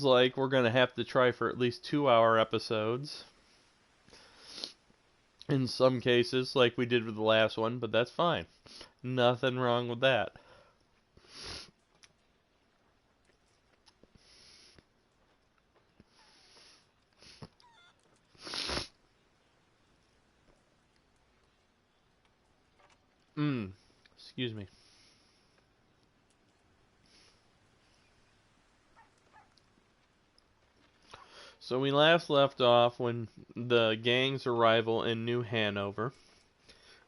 sounds like we're going to have to try for at least 2-hour episodes. In some cases, like we did with the last one, but that's fine. Nothing wrong with that. Excuse me. So we last left off when the gang's arrival in New Hanover,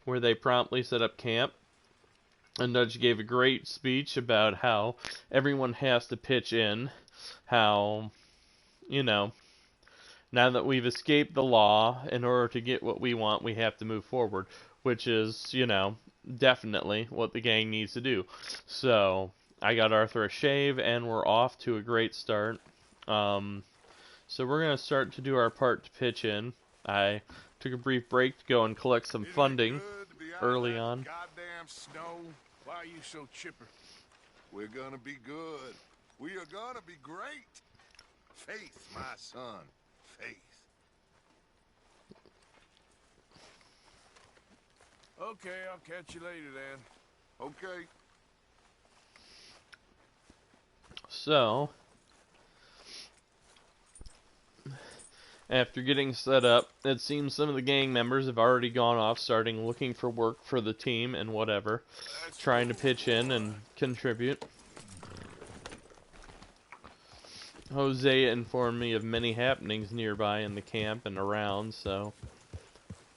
where they promptly set up camp. And Dutch gave a great speech about how everyone has to pitch in, how, now that we've escaped the law, in order to get what we want, we have to move forward, which is, definitely what the gang needs to do. So, I got Arthur a shave, and we're off to a great start. So we're going to start to do our part to pitch in. I took a brief break to go and collect some funding early on. Goddamn snow. Why are you so chipper? We're gonna be good. We are gonna be great. Faith, my son. Faith. Okay, I'll catch you later then. Okay. So, after getting set up, it seems some of the gang members have already gone off starting looking for work for the team and whatever, trying to pitch in and contribute. Jose informed me of many happenings nearby in the camp and around, so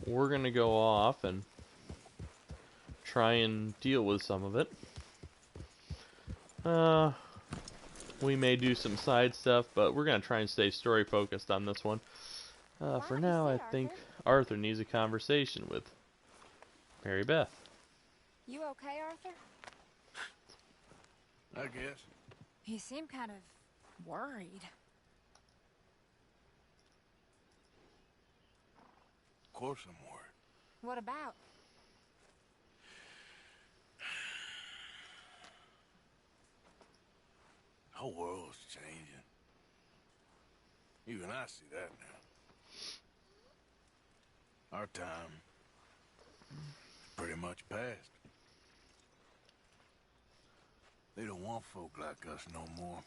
we're going to go off and try and deal with some of it. We may do some side stuff, but we're going to try and stay story focused on this one. For now, I think Arthur needs a conversation with Mary Beth. You okay, Arthur? I guess. You seem kind of worried. Of course I'm worried. What about? The whole world's changing. Even I see that now. Our time is pretty much past. They don't want folk like us no more.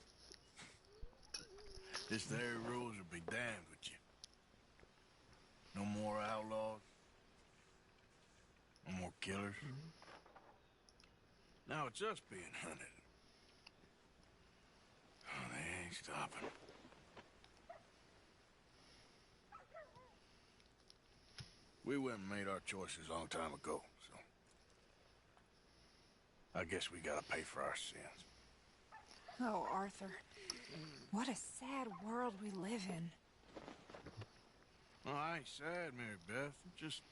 This there rules will be damned with you. No more outlaws. No more killers. Now it's us being hunted. Oh, they ain't stopping. We went and made our choices a long time ago, so I guess we gotta pay for our sins. Oh, Arthur. What a sad world we live in. Oh, I ain't sad, Mary Beth. I'm just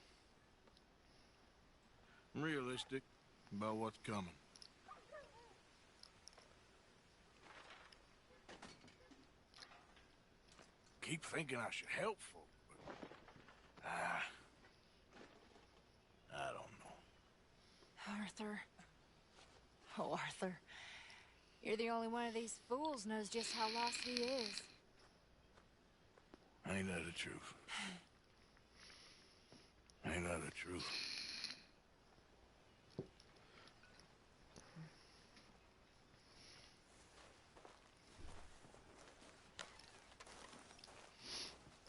realistic about what's coming. Keep thinking I should help folk, but I don't know. Arthur. Oh, Arthur. You're the only one of these fools knows just how lost he is. Ain't that the truth? Ain't that the truth?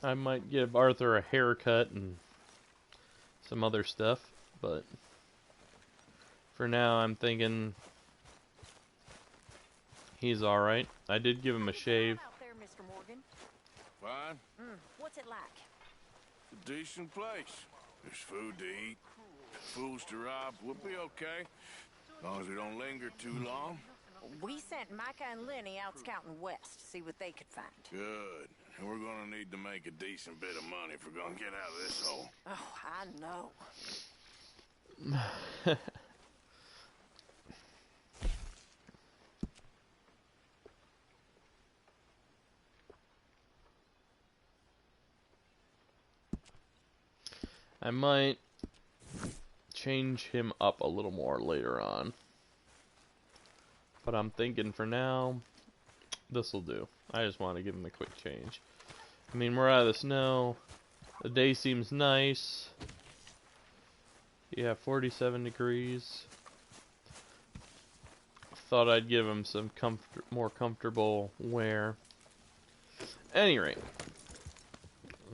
I might give Arthur a haircut and some other stuff, but for now I'm thinking he's alright. I did give him a shave. Out there, Mr. Morgan. Fine. What's it like? It's a decent place. There's food to eat, fools to rob. We'll be okay. As long as we don't linger too long. We sent Micah and Lenny out scouting west to see what they could find. Good. And we're gonna need to make a decent bit of money if we're gonna get out of this hole. Oh, I know. I might change him up a little more later on. But I'm thinking for now, This'll do. I just want to give him a quick change. I mean, we're out of the snow. The day seems nice. Yeah, 47 degrees. Thought I'd give him some more comfortable wear. At any rate,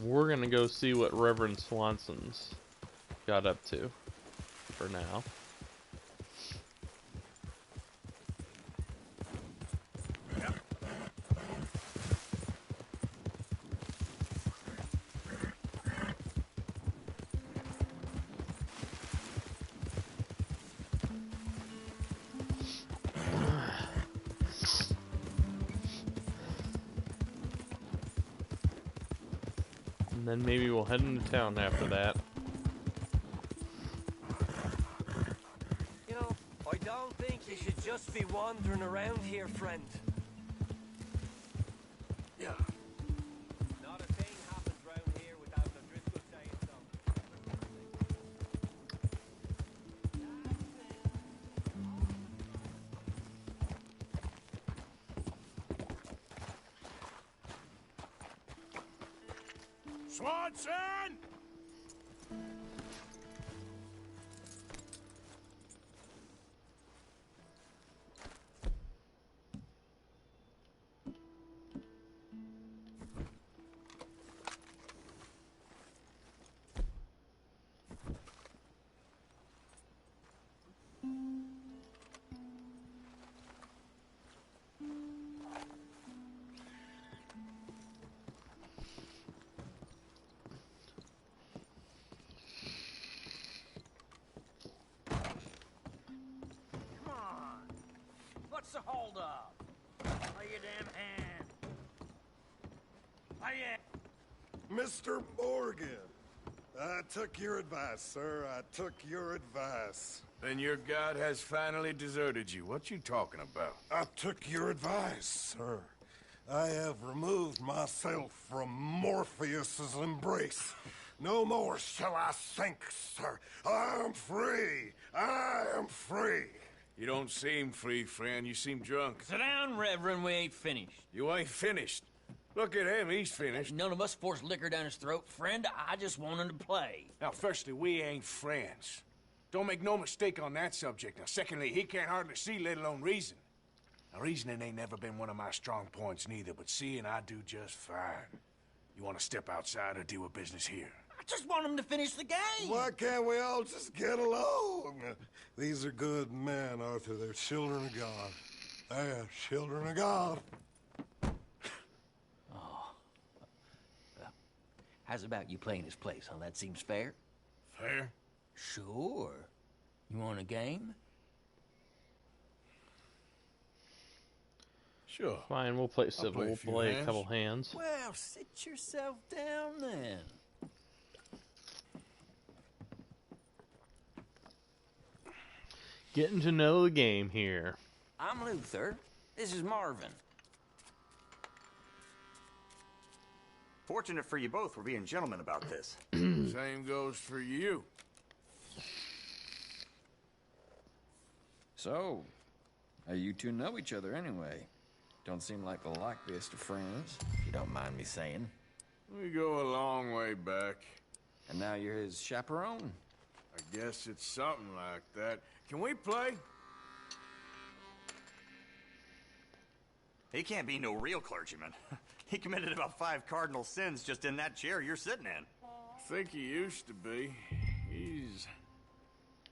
we're gonna go see what Reverend Swanson's got up to for now. And then maybe we'll head into town after that. You know, I don't think you should just be wandering around here, friend. Yeah. Not a thing happens round here without the Driscoll saying so. Swanson! What's the hold up? Lay your damn hand. Mr. Morgan, I took your advice, sir. I took your advice. Then your god has finally deserted you. What you talking about? I took your advice, sir. I have removed myself from Morpheus's embrace. No more shall I sink, sir. I am free. I am free. You don't seem free, friend. You seem drunk. Sit down, Reverend. We ain't finished. You ain't finished. Look at him. He's finished. None of us forced liquor down his throat. Friend, I just want him to play. Now, firstly, we ain't friends. Don't make no mistake on that subject. Now, secondly, he can't hardly see, let alone reason. Now, reasoning ain't never been one of my strong points neither, but seeing I do just fine. You want to step outside or deal with business here? I just want him to finish the game. Why can't we all just get along? These are good men, Arthur. They're children of God. They're children of God. How's about you playing his place, huh? That seems fair? Fair? Sure. You want a game? Sure. Fine, we'll play civil. play a We'll few play a hands. couple hands. Well, sit yourself down then. Getting to know the game here. I'm Luther. This is Marvin. Fortunate for you both, we're being gentlemen about this. Same goes for you. So, how you two know each other anyway? Don't seem like the likeliest of friends. If you don't mind me saying. We go a long way back. And now you're his chaperone? I guess it's something like that. Can we play? He can't be no real clergyman. He committed about 5 cardinal sins just in that chair you're sitting in. I think he used to be. He's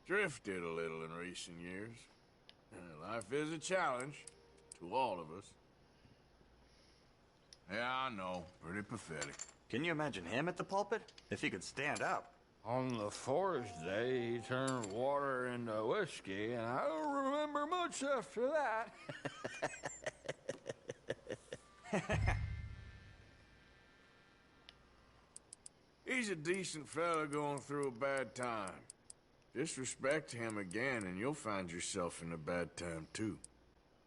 drifted a little in recent years. Life is a challenge to all of us. Yeah, I know. Pretty pathetic. Can you imagine him at the pulpit? If he could stand up. On the fourth day, he turned water into whiskey, and I don't remember much after that. He's a decent fella going through a bad time. Disrespect him again, and you'll find yourself in a bad time, too.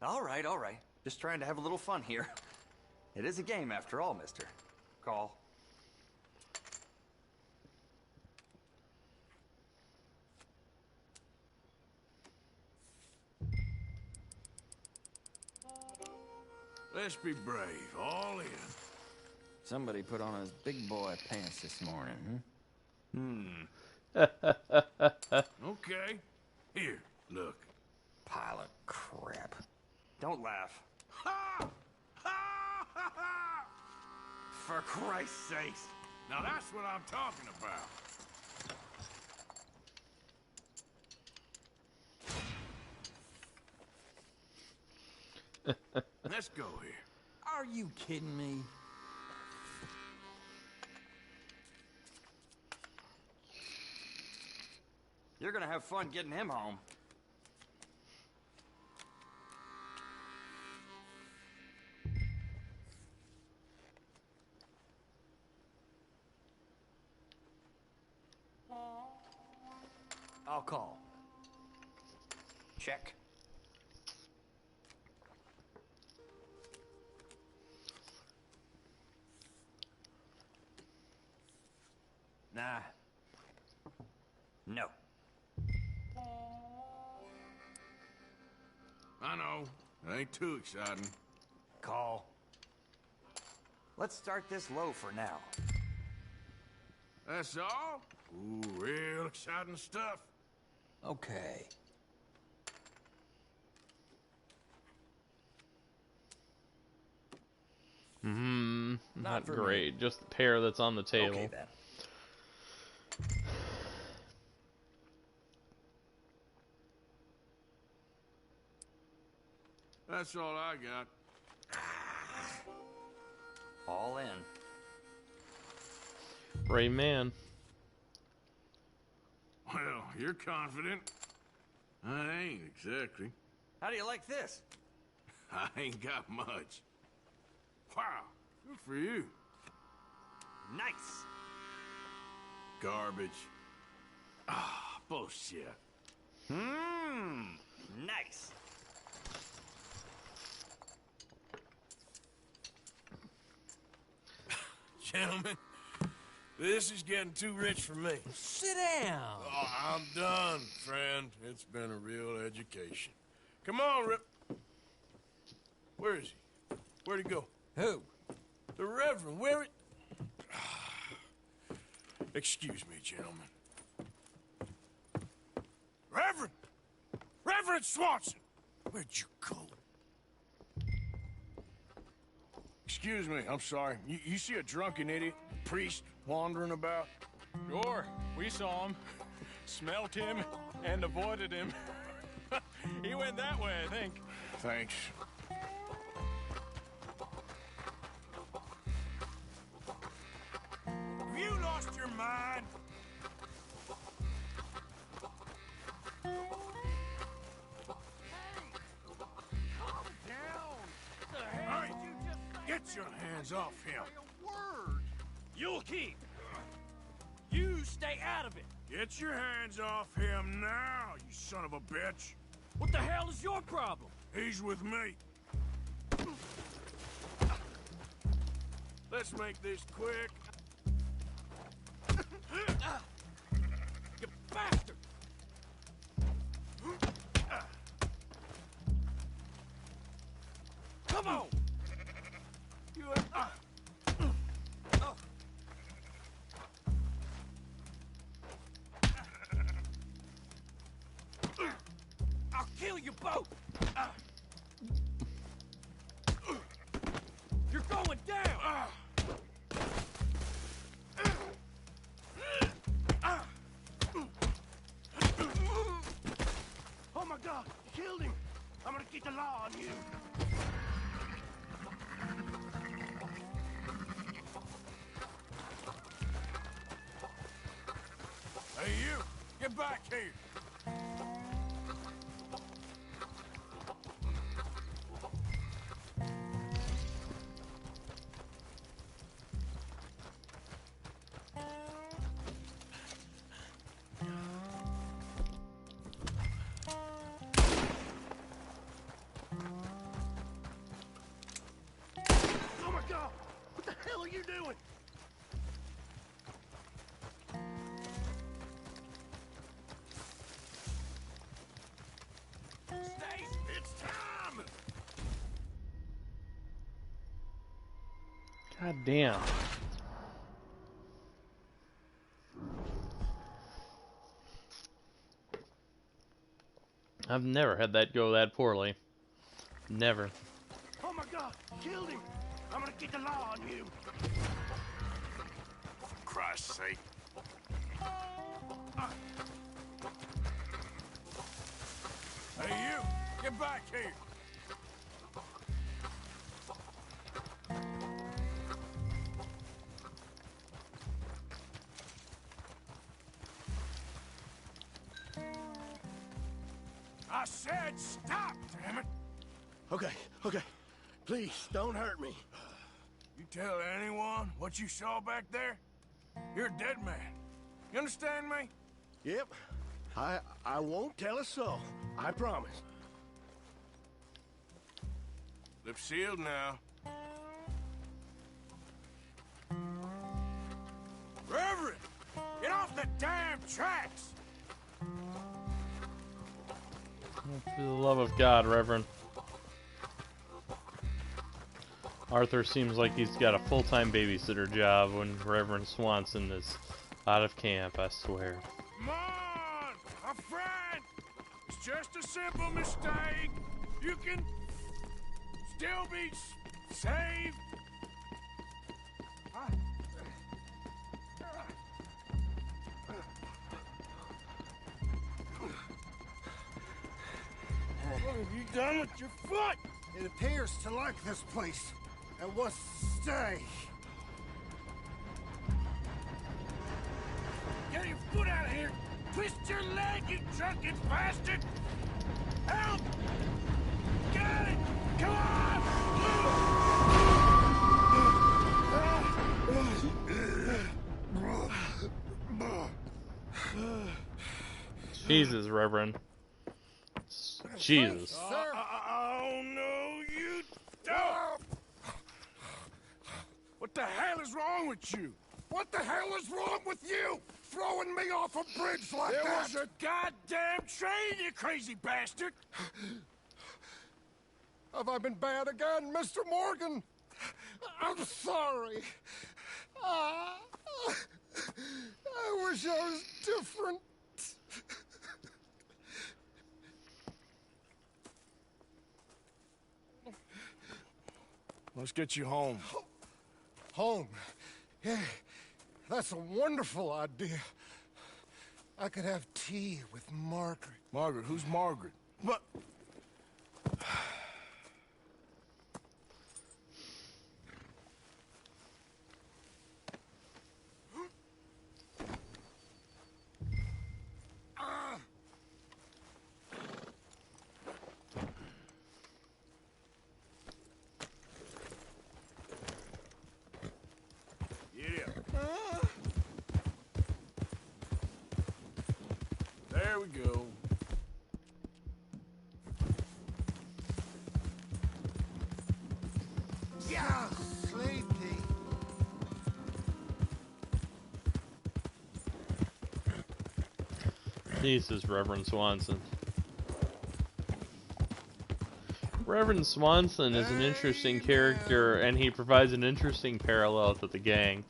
All right, all right. Just trying to have a little fun here. It is a game after all, mister. Call. Let's be brave, all in. Somebody put on his big boy pants this morning, Okay. Here, look. Pile of crap. Don't laugh. Ha! Ha! Ha! Ha! For Christ's sakes. Now that's what I'm talking about. Let's go here. Are you kidding me? You're gonna have fun getting him home. I'll call. Check. Nah. No. I know. It ain't too exciting. Call. Let's start this low for now. That's all? Ooh, real exciting stuff. Okay. Not for great. Just the pair that's on the table. Okay, then. That's all I got. All in. Brave man. Well, you're confident. I ain't exactly. How do you like this? I ain't got much. Wow, good for you. Nice. Garbage. Ah, bullshit. Nice. Gentlemen, this is getting too rich for me. Sit down. Oh, I'm done, friend. It's been a real education. Come on, Rip. Where is he? Where'd he go? Who? The Reverend, where it... Excuse me, gentlemen. Reverend! Reverend Swanson! Where'd you go? Excuse me, I'm sorry. You see a drunken idiot, priest, wandering about? Sure, we saw him, smelt him, and avoided him. He went that way, I think. Thanks. Have you lost your mind? Hey, get your hands off him. You'll keep. You stay out of it. Get your hands off him now, you son of a bitch. What the hell is your problem? He's with me. Let's make this quick. You bastard! Come on! I'll kill you both! You're going down! Oh my God, you killed him! I'm gonna keep the law on you. Hey, you! Get back here! Oh my God! What the hell are you doing? Stace, it's time! God damn. I've never had that go that poorly. Never. Oh my God! Killed him! I'm gonna get the law on you! For Christ's sake. Hey, you! Get back here! I said stop, damn it! Okay, okay. Please, don't hurt me. You tell anyone what you saw back there? You're a dead man. You understand me? Yep. I won't tell a soul. I promise. Lips sealed now. Reverend! Get off the damn tracks! For the love of God, Reverend. Arthur seems like he's got a full-time babysitter job when Reverend Swanson is out of camp, I swear. Come on! My friend! It's just a simple mistake. You can still be saved. What have you done with your foot? It appears to like this place and wants to stay. Get your foot out of here! Twist your leg, you drunken bastard! Help! Get it! Come on! Jesus, Reverend. Jesus. Oh, no, you don't! What the hell is wrong with you? What the hell is wrong with you? Throwing me off a bridge like There that? was a goddamn train, you crazy bastard! Have I been bad again, Mr. Morgan? I'm sorry. I wish I was different. Let's get you home. Home? Yeah, that's a wonderful idea. I could have tea with Margaret. Margaret? Who's Margaret? But... There we go. Yeah, sleepy. Jesus, Reverend Swanson. Reverend Swanson is an interesting character, and he provides an interesting parallel to the gang.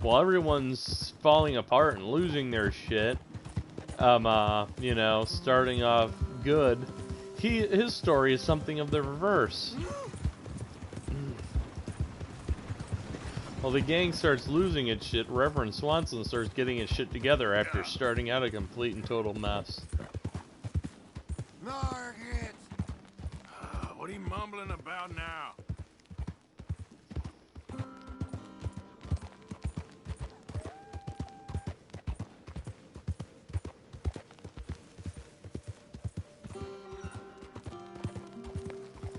While everyone's falling apart and losing their shit, you know, starting off good, his story is something of the reverse. While the gang starts losing its shit, Reverend Swanson starts getting his shit together after starting out a complete and total mess. Margaret! What are you mumbling about now?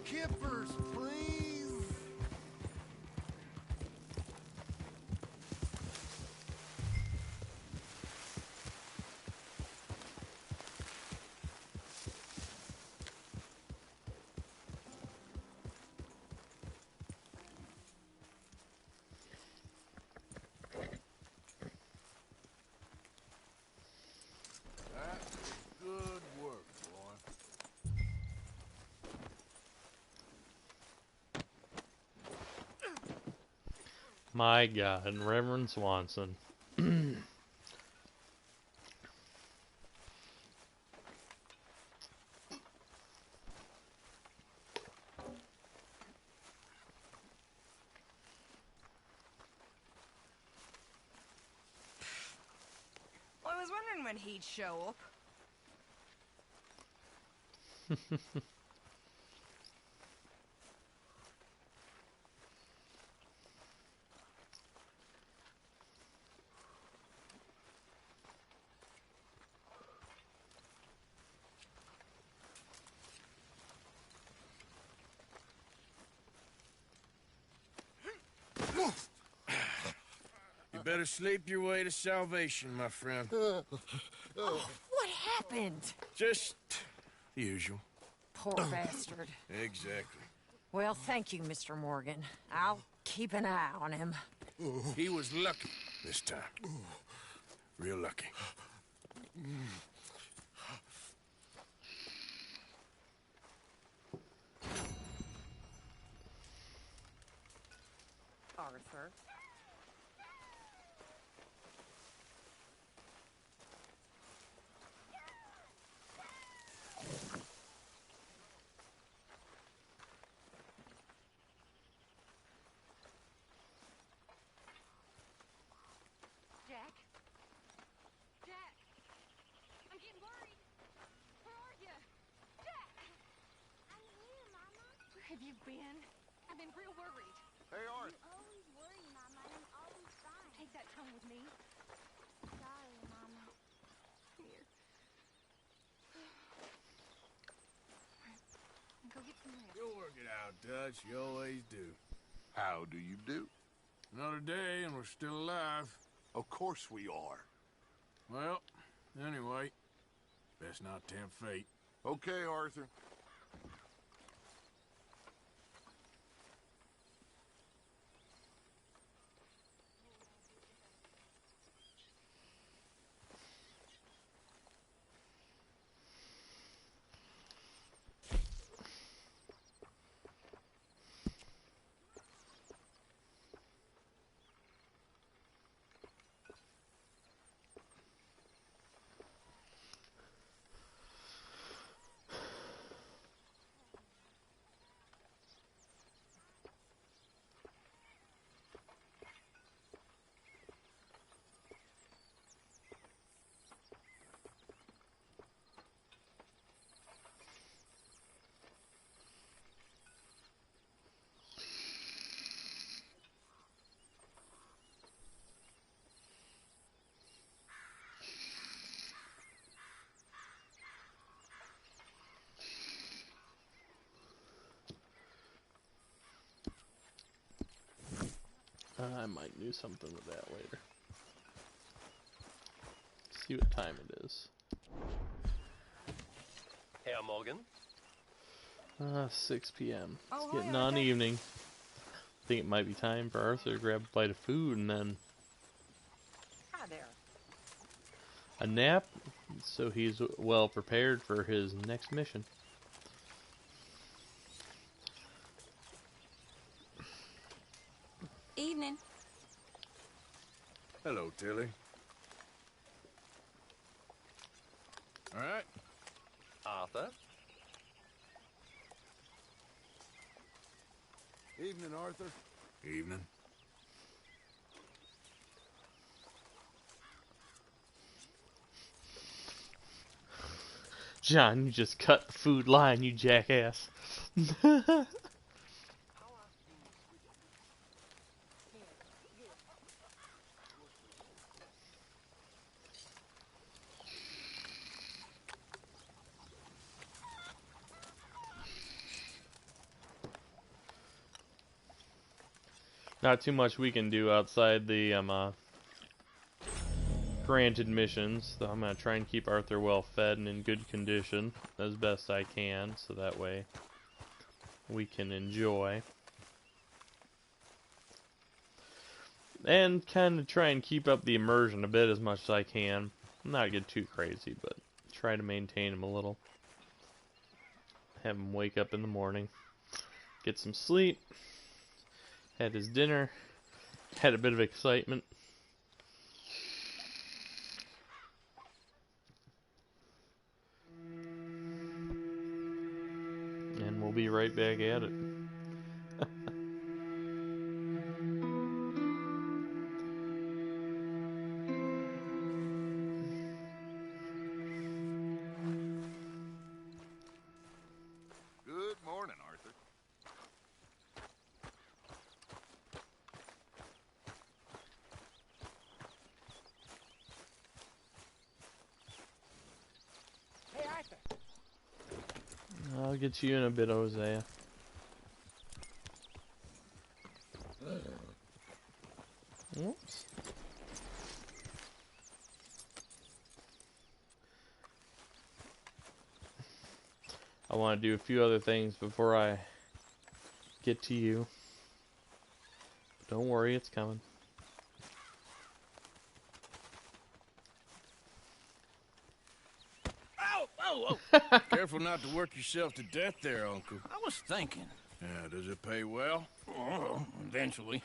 Kippers, please! Good work, boy. My God, Reverend Swanson. Well, I was wondering when he'd show up. You better sleep your way to salvation, my friend. Oh, what happened? Just the usual. Poor bastard. Exactly. Well, thank you, Mr. Morgan. I'll keep an eye on him. He was lucky this time. Real lucky. Arthur. Jack? Jack! I'm getting worried. Where are you? Jack! I'm here, Mama. Where have you been? I've been real worried. Hey, Art. You always worry, Mama. I'm always fine. Take that home with me. Sorry, Mama. Here. Go get some rest. You'll work it out, Dutch. You always do. How do you do? Another day and we're still alive. Of course we are. Well, anyway, best not tempt fate. Okay, Arthur. I might do something with that later. See what time it is. Herr Morgan. 6 p.m. Oh, It's hi, getting on Arthur. evening. I think it might be time for Arthur to grab a bite of food and then Hi there. a nap, so he's well prepared for his next mission. Evening. Hello, Tilly. All right. Arthur. Evening, Arthur. Evening. John, you just cut the food line, you jackass. Not too much we can do outside the granted missions, though I'm going to try and keep Arthur well fed and in good condition as best I can, so that way we can enjoy. And kind of try and keep up the immersion a bit as much as I can. Not get too crazy, but try to maintain him a little. Have him wake up in the morning, get some sleep, had his dinner, Had a bit of excitement. And we'll be right back at it. Good morning, Arthur. Hey, Arthur. I'll get you in a bit, Hosea. Oops. I want to do a few other things before I get to you. Don't worry, it's coming. Whoa! Careful not to work yourself to death there, Uncle. I was thinking. Yeah, does it pay well? Oh, eventually.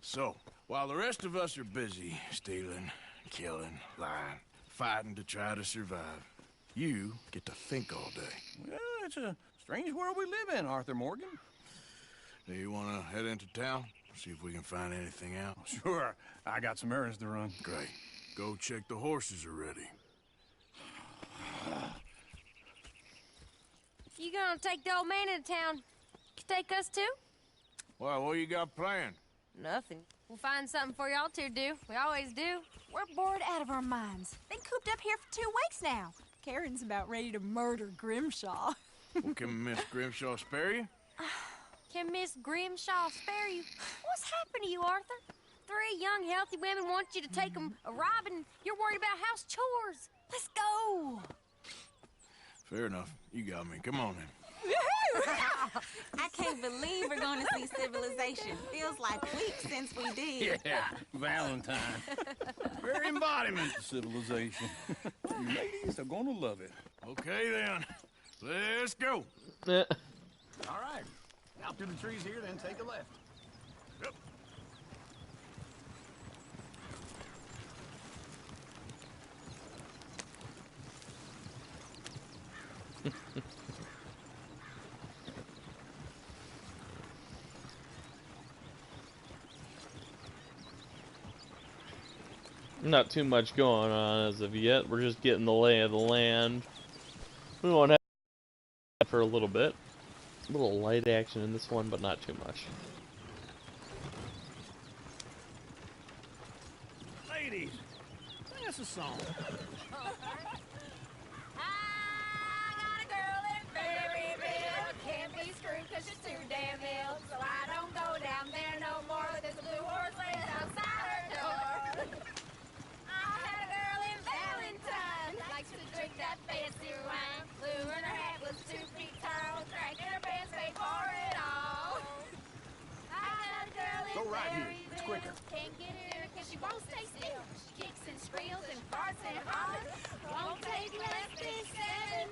So, while the rest of us are busy stealing, killing, lying, fighting to try to survive, you get to think all day. Well, it's a strange world we live in, Arthur Morgan. Do you want to head into town? See if we can find anything out? Sure. I got some errands to run. Great. Go check the horses are ready. You gonna take the old man into town? Take us too? Well, what you got planned? Nothing. We'll find something for y'all to do. We always do. We're bored out of our minds. Been cooped up here for 2 weeks now. Karen's about ready to murder Grimshaw. Well, can Miss Grimshaw spare you? Can Miss Grimshaw spare you? What's happened to you, Arthur? 3 young, healthy women want you to take them a robbing. You're worried about house chores. Let's go. Fair enough. You got me. Come on then. I can't believe we're going to see civilization. Feels like weeks since we did. Yeah, Valentine. Very embodiment of civilization. You ladies are gonna love it. Okay then. Let's go. All right. Out through the trees here, then take a left. Yep. Not too much going on as of yet. We're just getting the lay of the land. We won't have for a little bit. A little light action in this one, but not too much. Ladies, sing us a song. I got a girl in Berryville. Can't be screwed 'cause she's too damn ill. So I don't go down there no more. There's a blue horse laying outside her door. I had a girl in Valentine. Likes to drink that fancy wine. Blue and her hat was 2 feet tall. Drank in her pants, paid for it all. I got a girl in Go right here. It's Berryville. quicker. Can't get her 'cause she won't stay still. She kicks and squeals and farts and hollers. Won't take less than $7.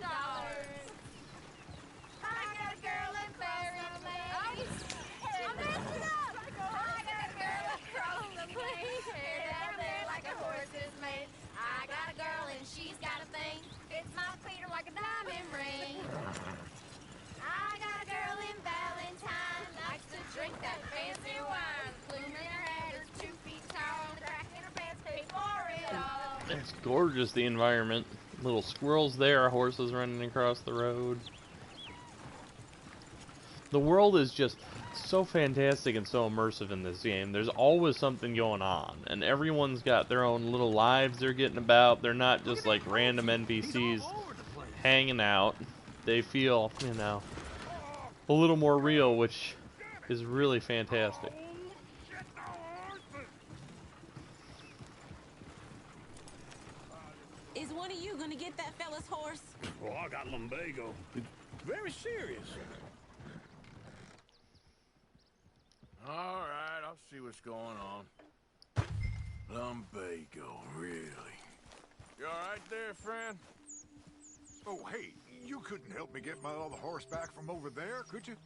I got a girl in Berryville. I'm messing up. I got a girl across the plain. Hair down there like a horse is made. I got a girl and she's got a thing. It's my feet are like a diamond ring. I got a girl in Valentine. Likes to drink that fancy wine. Plume in her hat is 2 feet tall. Crack in her pants, pay for it all. It's gorgeous, the environment. Little squirrels there, horses running across the road. The world is just so fantastic and so immersive in this game. There's always something going on, and everyone's got their own little lives they're getting about. They're not just like random NPCs hanging out. They feel, you know, a little more real, which is really fantastic. Is one of you going to get that fella's horse? Well, I got lumbago. It's very serious. All right, I'll see what's going on. Lumbago, really? You all right there, friend? Oh, hey, you couldn't help me get my other horse back from over there, could you?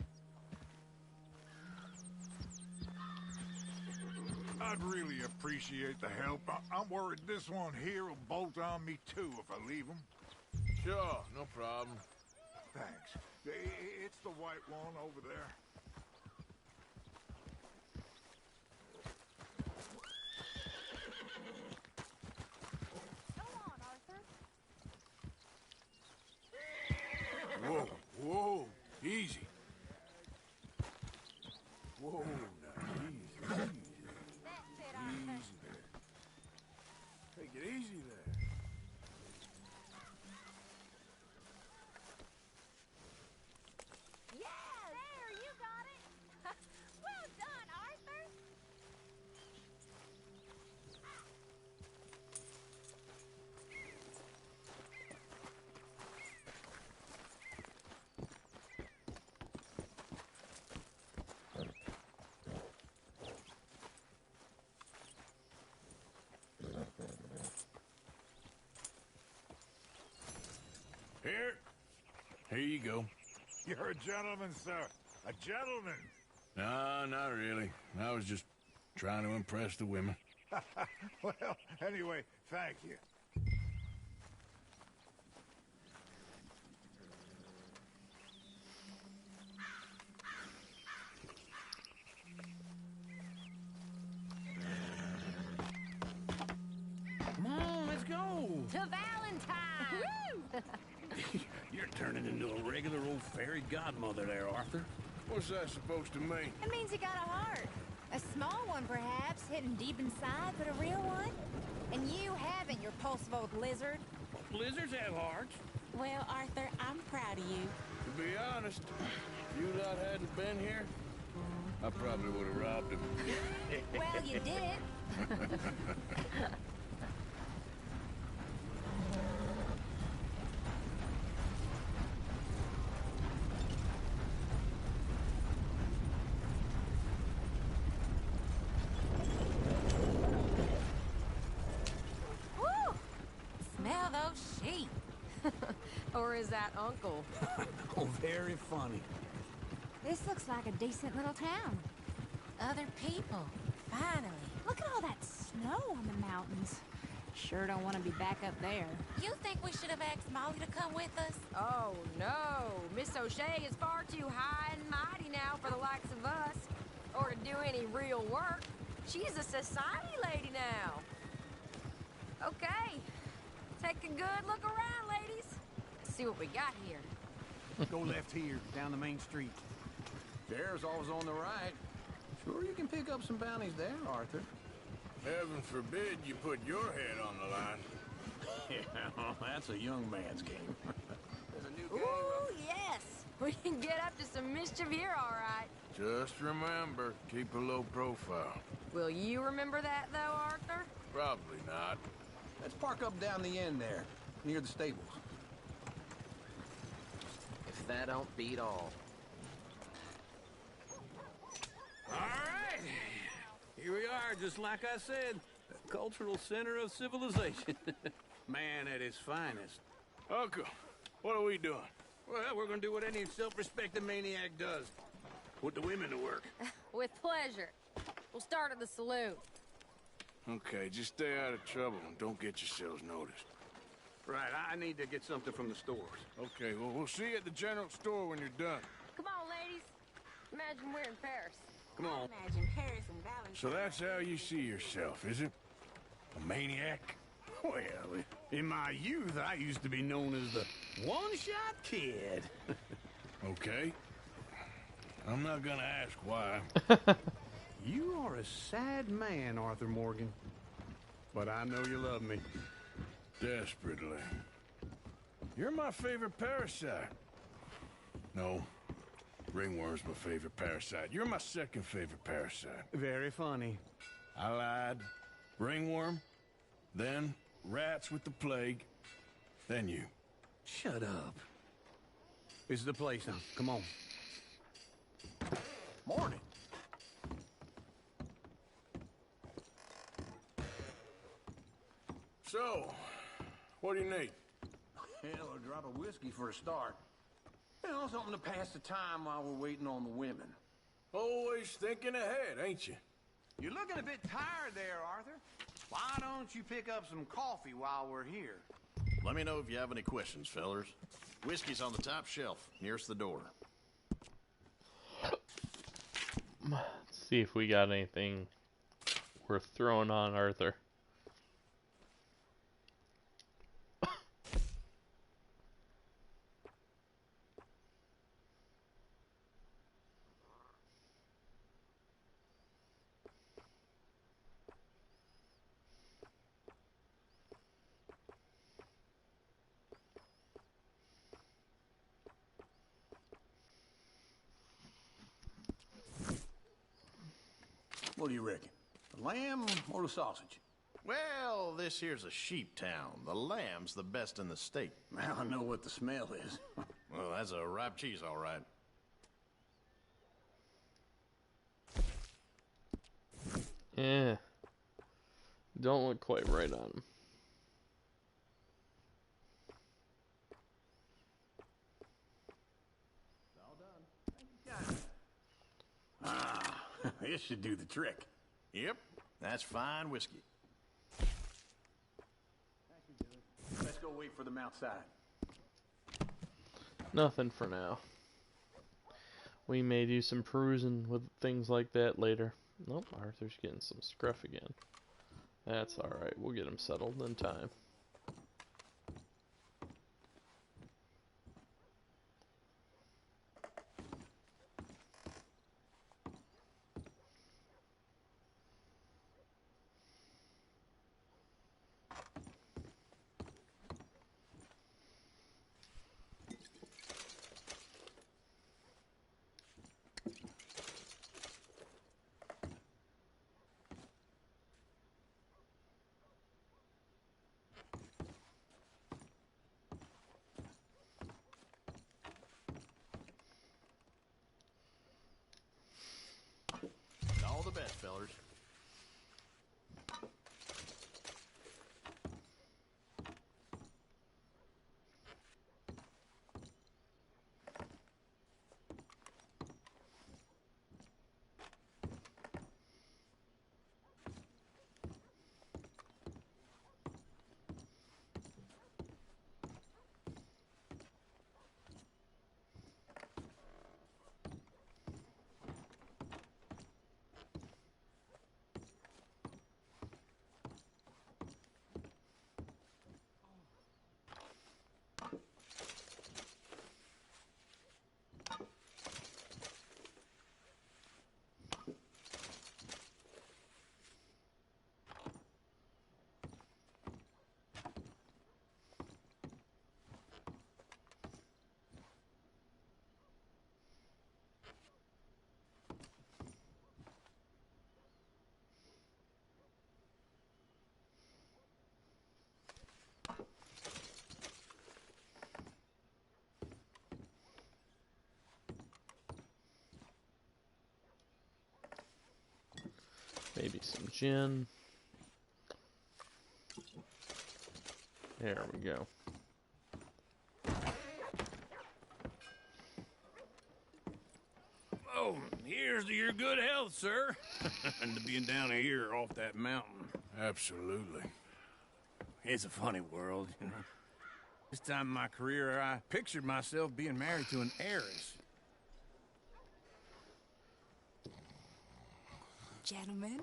I'd really appreciate the help. I'm worried this one here will bolt on me too if I leave him. Sure, no problem. Thanks. It's the white one over there. Go on, Arthur. Whoa, whoa, easy. Whoa, now, easy. That's it, Arthur. Easy there. Take it easy there. Yeah, there, you got it. Well done, Arthur. Here you go. You're a gentleman, sir. A gentleman. No, not really. I was just trying to impress the women. Well, anyway, thank you. Come on, let's go. To Valentine. You're turning into a regular old fairy godmother there, Arthur. What's that supposed to mean? It means you got a heart. A small one, perhaps, hidden deep inside, but a real one. And you haven't, you repulsive old lizard. Lizards have hearts. Well, Arthur, I'm proud of you. To be honest, if you lot hadn't been here, I probably would have robbed him. Well, you did. Woo! Smell those sheep. Or is that Uncle? Oh, very funny. This looks like a decent little town. Other people, finally. Look at all that snow on the mountains. Sure don't want to be back up there. You think we should have asked Molly to come with us? Oh, no. Miss O'Shea is far too high and mighty now for the likes of us. Or to do any real work. She's a society lady now. Okay. Take a good look around, ladies. See what we got here. Go left here, down the main street. There's always on the right. Sure you can pick up some bounties there, Arthur. Heaven forbid you put your head on the line. Yeah, that's a young man's game. There's a new gang. Ooh, yes. We can get up to some mischief here, all right. Just remember, keep a low profile. Will you remember that, though, Arthur? Probably not. Let's park up down the end there, near the stables. If that don't beat all. All right. Here we are, just like I said. The cultural center of civilization. Man at his finest. Uncle, what are we doing? Well, we're gonna do what any self-respecting maniac does. Put the women to work. With pleasure. We'll start at the saloon. Okay, just stay out of trouble and don't get yourselves noticed. Right, I need to get something from the stores. Okay, well, we'll see you at the general store when you're done. Come on, ladies. Imagine we're in Paris. Come on. Imagine Paris and Valentine. So that's how you see yourself, is it? A maniac? Well, in my youth, I used to be known as the one-shot kid. Okay. I'm not gonna ask why. You are a sad man, Arthur Morgan. But I know you love me. Desperately. You're my favorite parasite. No. Ringworm's my favorite parasite. You're my second favorite parasite. Very funny. I lied. Ringworm, then rats with the plague, then you. Shut up. This is the place now. Come on. Morning. So, what do you need? Hell, a drop of whiskey for a start. You know, something to pass the time while we're waiting on the women. Always thinking ahead, ain't you? You're looking a bit tired there, Arthur. Why don't you pick up some coffee while we're here? Let me know if you have any questions, fellers. Whiskey's on the top shelf, nearest the door. Let's see if we got anything worth throwing on Arthur. What do you reckon? The lamb or the sausage? Well, this here's a sheep town. The lamb's the best in the state. Now I know what the smell is. Well, that's a ripe cheese, all right. Yeah. Don't look quite right on him. Ah, this should do the trick. Yep, that's fine whiskey. Let's go wait for them outside. Nothing for now. We may do some perusing with things like that later. Nope, Arthur's getting some scruff again. That's alright, we'll get him settled in time. All the best, fellers. Maybe some gin. There we go. Oh, here's to your good health, sir. And to being down here off that mountain. Absolutely. It's a funny world, you know. This time in my career, I pictured myself being married to an heiress. Gentlemen,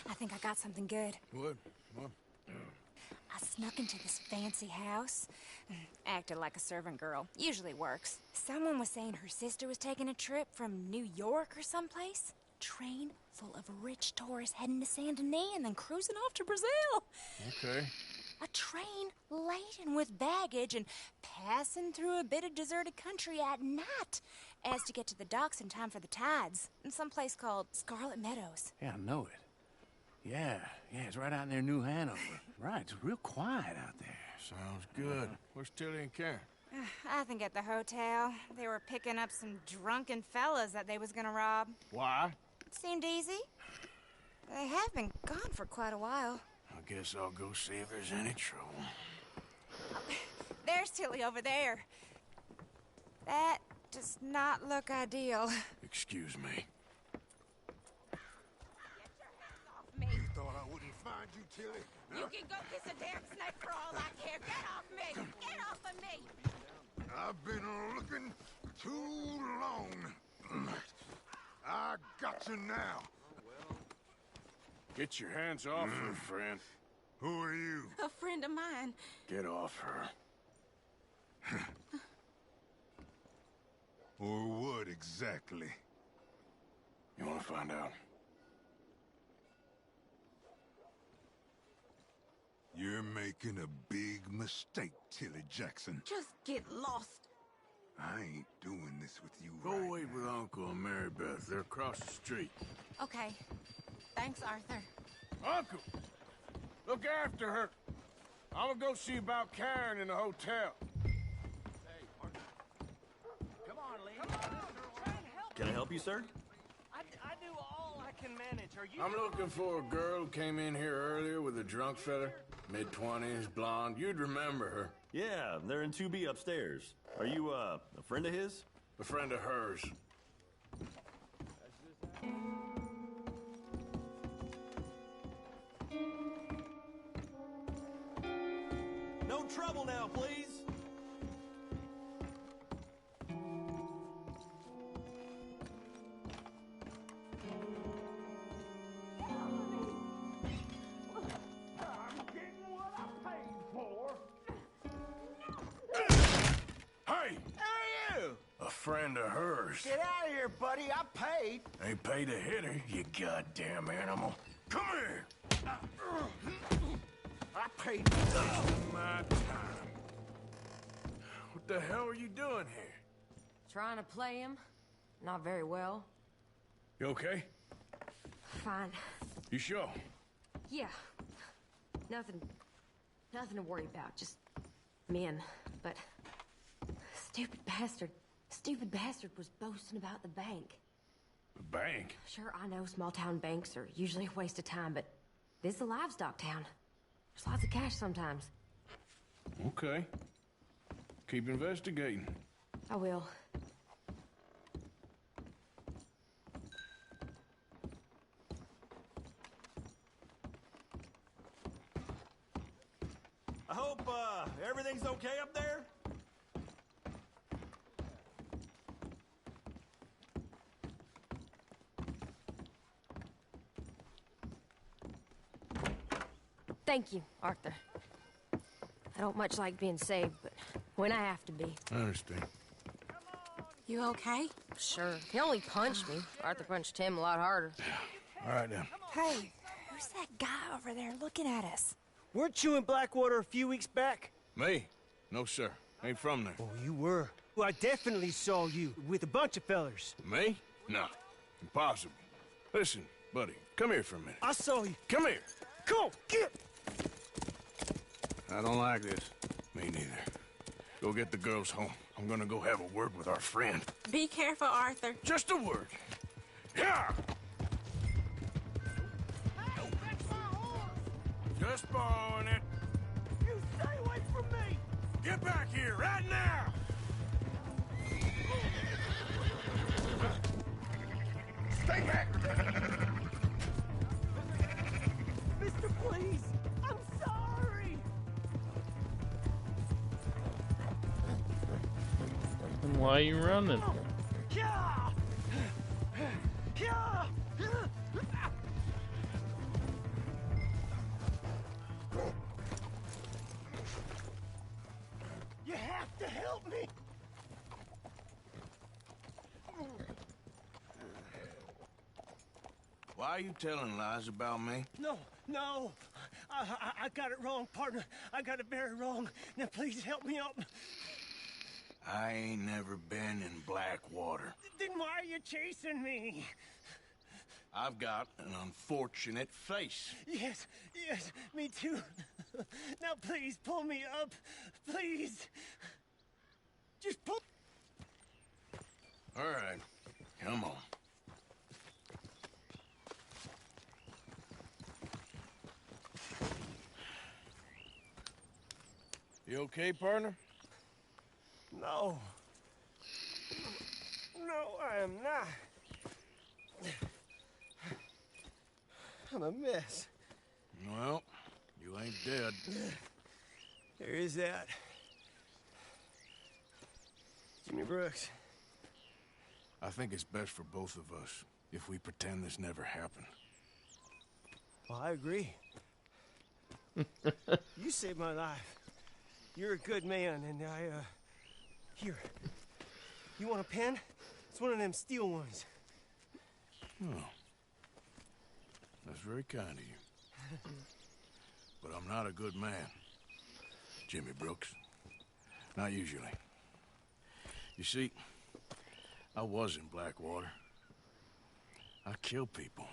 I think I got something good. What? I snuck into this fancy house, acted like a servant girl. Usually works. Someone was saying her sister was taking a trip from New York or someplace. Train full of rich tourists heading to Saint Denis and then cruising off to Brazil. Okay. A train laden with baggage and passing through a bit of deserted country at night as to get to the docks in time for the tides in some place called Scarlet Meadows. Yeah, I know it. Yeah, it's right out near New Hanover. Right, it's real quiet out there. Sounds good. Where's Tilly and Karen? I think at the hotel. They were picking up some drunken fellas that they was gonna rob. Why? Seemed easy. They have been gone for quite a while. I guess I'll go see if there's any trouble. There's Tilly over there. That does not look ideal. Excuse me. you, Tilly. You can go kiss a damn snake for all I care. Get off me! Get off of me! I've been looking too long. I got you now. Get your hands off her, friend. Who are you? A friend of mine. Get off her. Or what exactly? You want to find out? You're making a big mistake, Tilly Jackson. Just get lost. I ain't doing this with you Go right wait with Uncle and Mary Beth. They're across the street. Okay. Thanks, Arthur. Uncle! Look after her. I'm gonna go see about Karen in the hotel. Come on, lady. Come on. Try and help Can I help you, sir? I do all I can manage. Are you... I'm looking for a girl who came in here earlier with a drunk fella. Mid-20s, blonde. You'd remember her. Yeah, they're in 2B upstairs. Are you, a friend of his? A friend of hers. No trouble now, please. Hey! Who are you? A friend of hers. Get out of here, buddy. I paid. Ain't paid to hit her, you goddamn animal. Come here! I paid. Wasting my time. What the hell are you doing here? Trying to play him. Not very well. You okay? Fine. You sure? Yeah. Nothing to worry about. Just men. But stupid bastard was boasting about the bank. The bank? Sure, I know small town banks are usually a waste of time, but this is a livestock town. There's lots of cash sometimes. Okay. Keep investigating. I will. I hope, everything's okay up there? Thank you, Arthur. I don't much like being saved, but when I have to be. I understand. You okay? Sure. He only punched me. Arthur punched him a lot harder. All right, then. Hey, who's that guy over there looking at us? Weren't you in Blackwater a few weeks back? Me? No, sir. Ain't from there. Oh, you were. Well, I definitely saw you with a bunch of fellers. Me? No. Impossible. Listen, buddy, come here for a minute. I saw you. Come here. Come on, get! I don't like this. Me neither. Go get the girls home. I'm gonna go have a word with our friend. Be careful, Arthur. Just a word. Yeah! Just borrowing it. You stay away from me! Get back here right now! Stay back! Mister, please! I'm sorry! And why are you running? Yeah! Yeah! You have to help me! Why are you telling lies about me? No. I got it wrong, partner. I got it very wrong. Now please help me up. I ain't never been in Blackwater. Then why are you chasing me? I've got an unfortunate face. Yes, me too. Now please pull me up. Please. Just pull. All right, come on. You okay, partner? No. No, I am not. I'm a mess. Well, you ain't dead. There is that. Jimmy Brooks. I think it's best for both of us if we pretend this never happened. Well, I agree. You saved my life. You're a good man, and here. You want a pen? It's one of them steel ones. Oh. That's very kind of you. But I'm not a good man, Jimmy Brooks. Not usually. You see, I was in Blackwater. I killed people.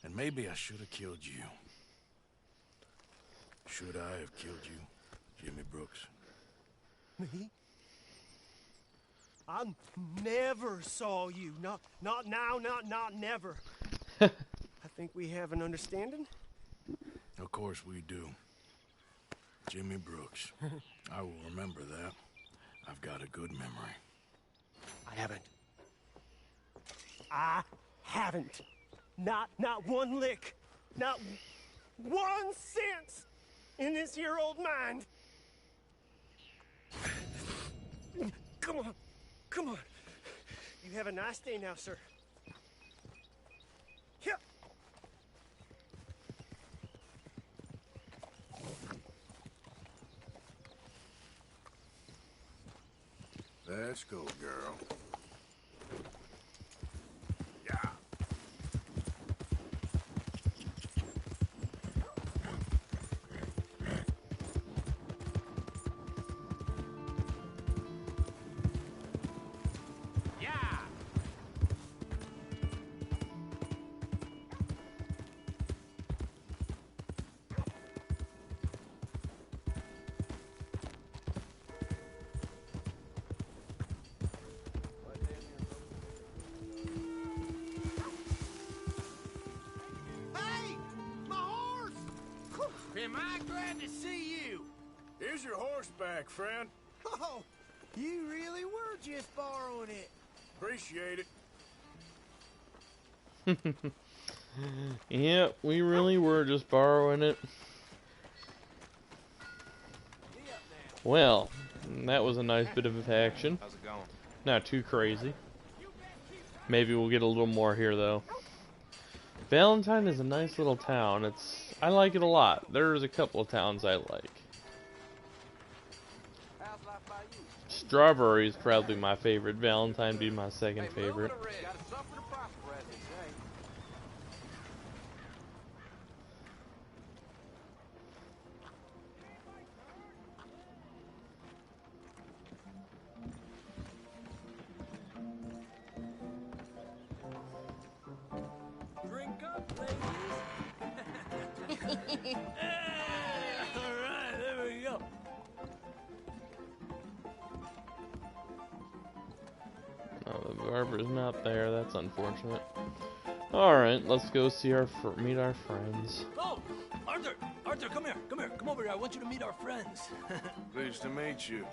And maybe I should have killed you. Should I have killed you, Jimmy Brooks? Me? I never saw you. Not now, not never. I think we have an understanding. Of course we do. Jimmy Brooks. I will remember that. I've got a good memory. I haven't. Not one lick. Not 1 cent in this here old mind. Come on. Come on. You have a nice day now, sir. Here. Let's go, girl. Am I glad to see you? Here's your horse back, friend. Oh, you really were just borrowing it. Appreciate it. Yep, we really were just borrowing it. Well, that was a nice bit of action. How's it going? Not too crazy. Maybe we'll get a little more here, though. Valentine is a nice little town. I like it a lot. There's a couple of towns I like. Strawberry is probably my favorite. Valentine be my second favorite. Drink up, ladies. All right, there we go. Oh, the barber's not there. That's unfortunate. Alright, let's go see meet our friends. Oh, Arthur! Arthur, come here. Come over here. I want you to meet our friends. Pleased to meet you.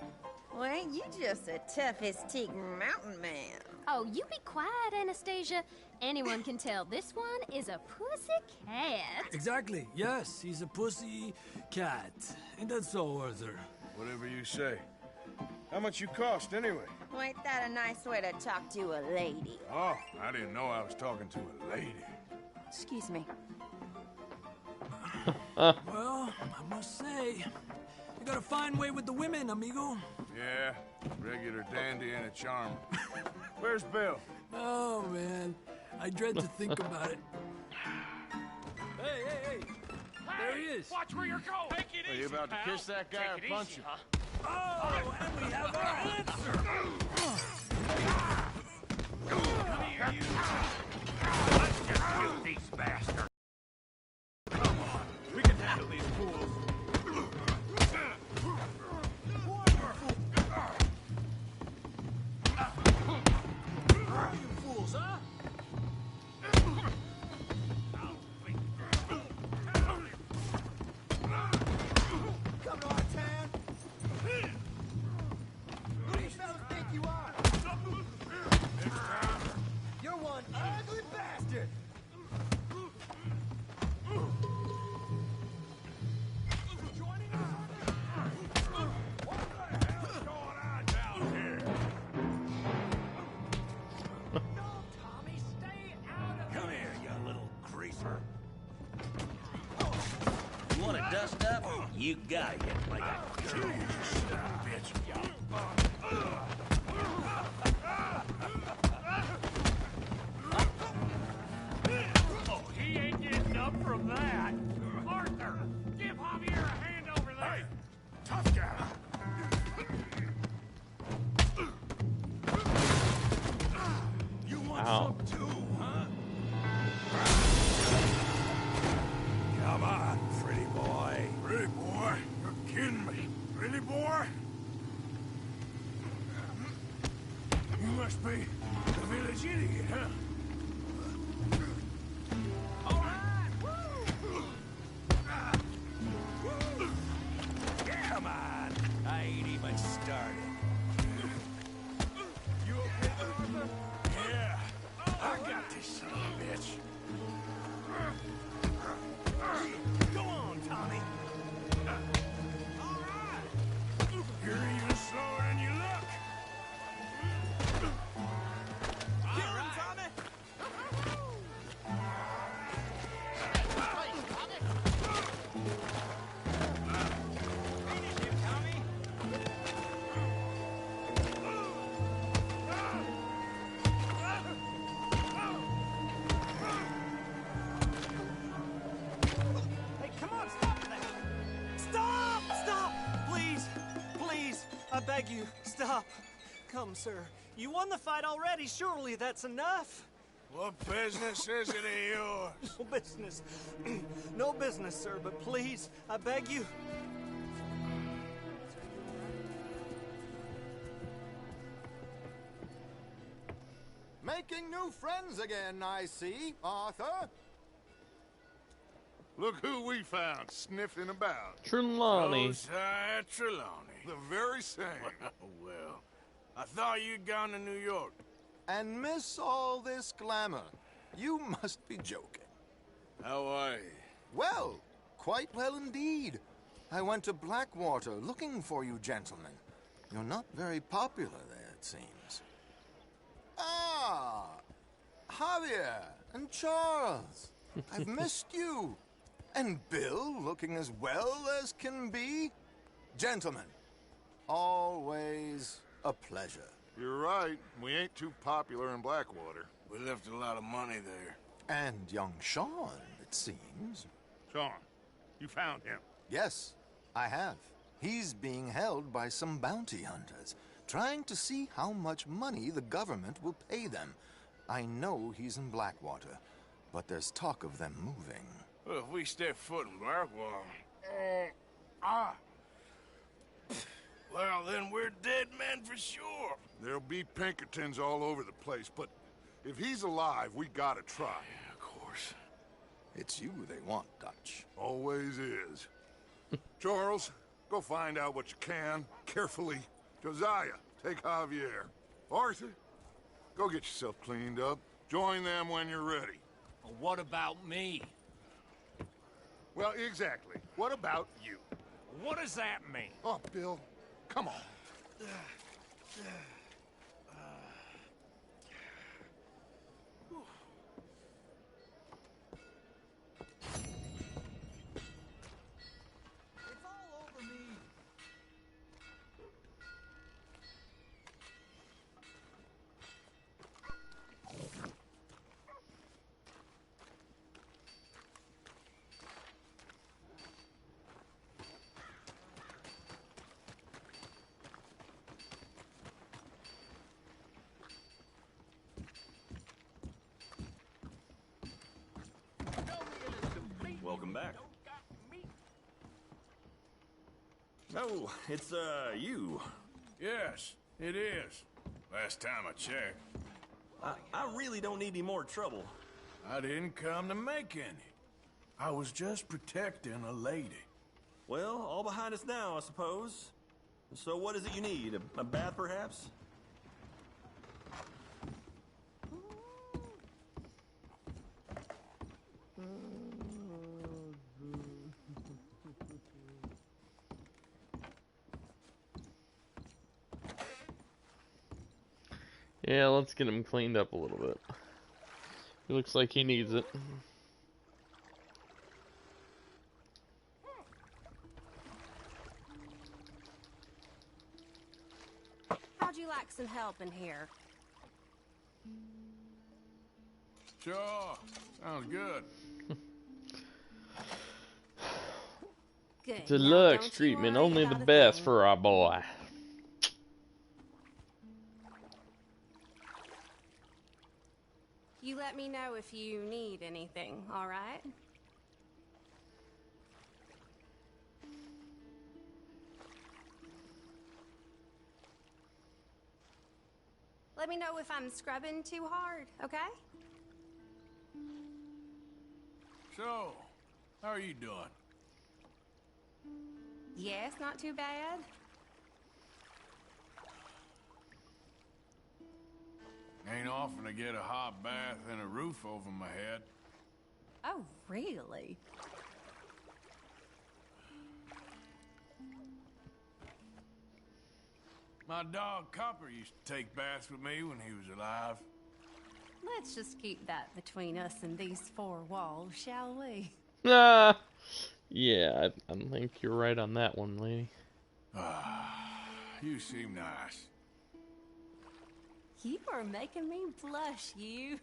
Well, ain't you just a tough-as-teak mountain man? Oh, you be quiet, Anastasia. Anyone can tell this one is a pussy cat. Exactly. Yes, he's a pussy cat. Ain't that so, Arthur? Whatever you say. How much you cost, anyway? Well, ain't that a nice way to talk to a lady? Oh, I didn't know I was talking to a lady. Excuse me. Well, I must say, you got a fine way with the women, amigo. Yeah, regular dandy and a charm. Where's Bill? Oh, man. I dread to think about it. Hey! There he is. Watch where you're going. Take it Are easy, you about to pal. kiss that guy Take or it punch easy, him? huh? Oh, and we have our answer. Come here, you. Let's just shoot these bastards. Come on, we can handle these fools. You fools, huh? Come to our town. Who do you fellas think you are? You're one ugly bastard. You want to dust up? You gotta get like a bitch. Oh, he ain't getting up from that. Arthur, give Javier a hand over there. Hey, tough guy. You want Ow. some too, huh? Come on, pretty boy. Pretty boy? You're kidding me. Pretty boy? You must be the village idiot, huh? All right, woo! Come on, I ain't even started. You okay, Arthur? Yeah, I got this son of a bitch. Go on, Tommy. All right. You're even slower than you look. Get him, Tommy. Hey, come on, stop that! Stop! Stop! Please! Please! I beg you, stop. Come, sir. You won the fight already. Surely that's enough. What business is it of yours? No business. No business, sir, but please, I beg you. Making new friends again, I see, Arthur. Look who we found sniffing about. Trelawney. Josiah Trelawney. The very same. Well, I thought you'd gone to New York. And miss all this glamour. You must be joking. How are you? Well, quite well indeed. I went to Blackwater looking for you gentlemen. You're not very popular there, it seems. Ah, Javier and Charles. I've missed you. And Bill looking as well as can be. Gentlemen, always a pleasure. You're right. We ain't too popular in Blackwater. We left a lot of money there. And young Sean, it seems. Sean, you found him? Yes, I have. He's being held by some bounty hunters, trying to see how much money the government will pay them. I know he's in Blackwater, but there's talk of them moving. Well, if we step foot in Blackwater... Well, then we're dead men for sure. There'll be Pinkertons all over the place, but if he's alive, we gotta try. Yeah, of course. It's you they want, Dutch. Always is. Charles, go find out what you can, carefully. Josiah, take Javier. Arthur, go get yourself cleaned up. Join them when you're ready. Well, what about me? Well, exactly. What about you? What does that mean? Oh, Bill, come on. It's all over me. Welcome back. Oh, it's, you. Yes, it is. Last time I checked. I really don't need any more trouble. I didn't come to make any. I was just protecting a lady. Well, all behind us now, I suppose. So what is it you need? A bath, perhaps? Yeah, let's get him cleaned up a little bit. He looks like he needs it. How'd you like some help in here? Sure. Sounds good. Good. Deluxe treatment, only the best for our boy. You let me know if you need anything, all right? Let me know if I'm scrubbing too hard, okay? So, how are you doing? Yes, not too bad. Ain't often to get a hot bath and a roof over my head. Oh, really? My dog Copper used to take baths with me when he was alive. Let's just keep that between us and these four walls, shall we? Yeah, I think you're right on that one, lady. You seem nice. You are making me blush, you.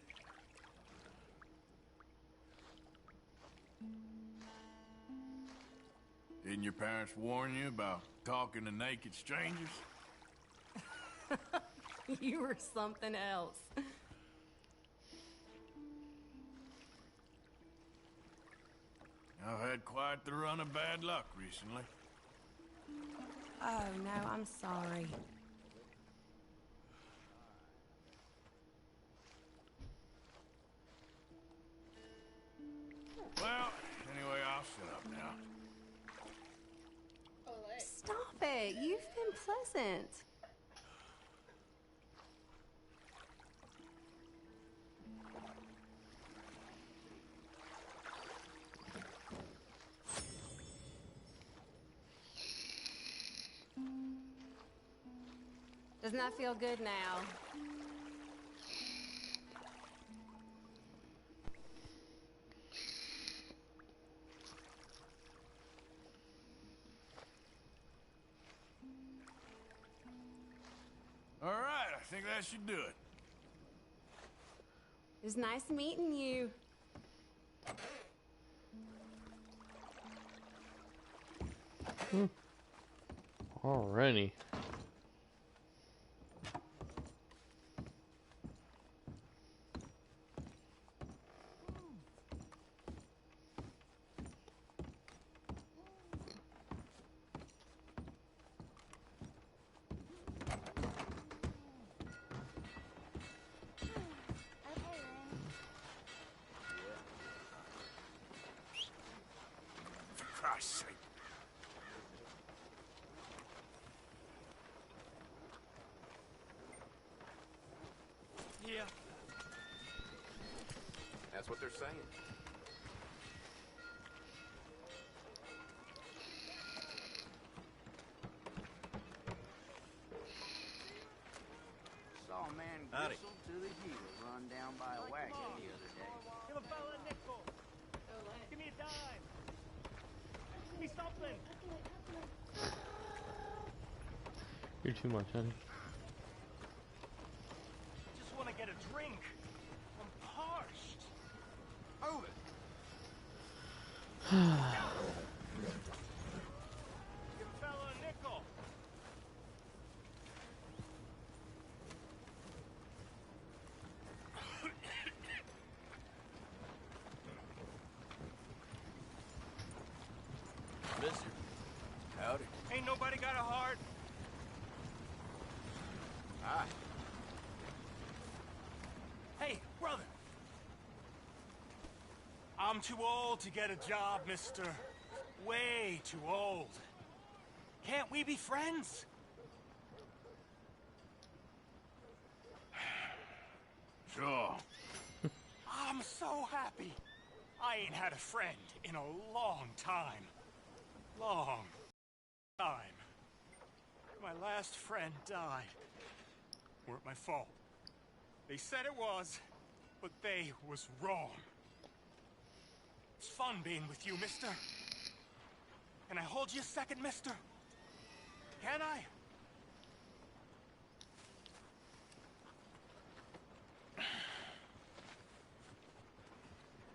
Didn't your parents warn you about talking to naked strangers? You were something else. I've had quite the run of bad luck recently. Oh, no, I'm sorry. Well, anyway, I'll shut up now. Stop it. You've been pleasant. Doesn't that feel good now? All right, I think that should do it. It was nice meeting you. Alrighty. For Christ's sake. Yeah. That's what they're saying. Saw a man Howdy. whistle to the heel run down by a wagon the other day. Give a fella a nickel. Give me a dime. Give me something. You're too much, honey. Just want to get a drink. I'm parched. Move it. Give a fella a nickel. Mister. Howdy. Ain't nobody got a heart. Hi. Hey, brother. I'm too old to get a job, mister. Way too old. Can't we be friends? Sure. I'm so happy. I ain't had a friend in a long time. Long time. My last friend died. Weren't my fault. They said it was, but they was wrong. It's fun being with you, mister. Can I hold you a second, mister? Can I?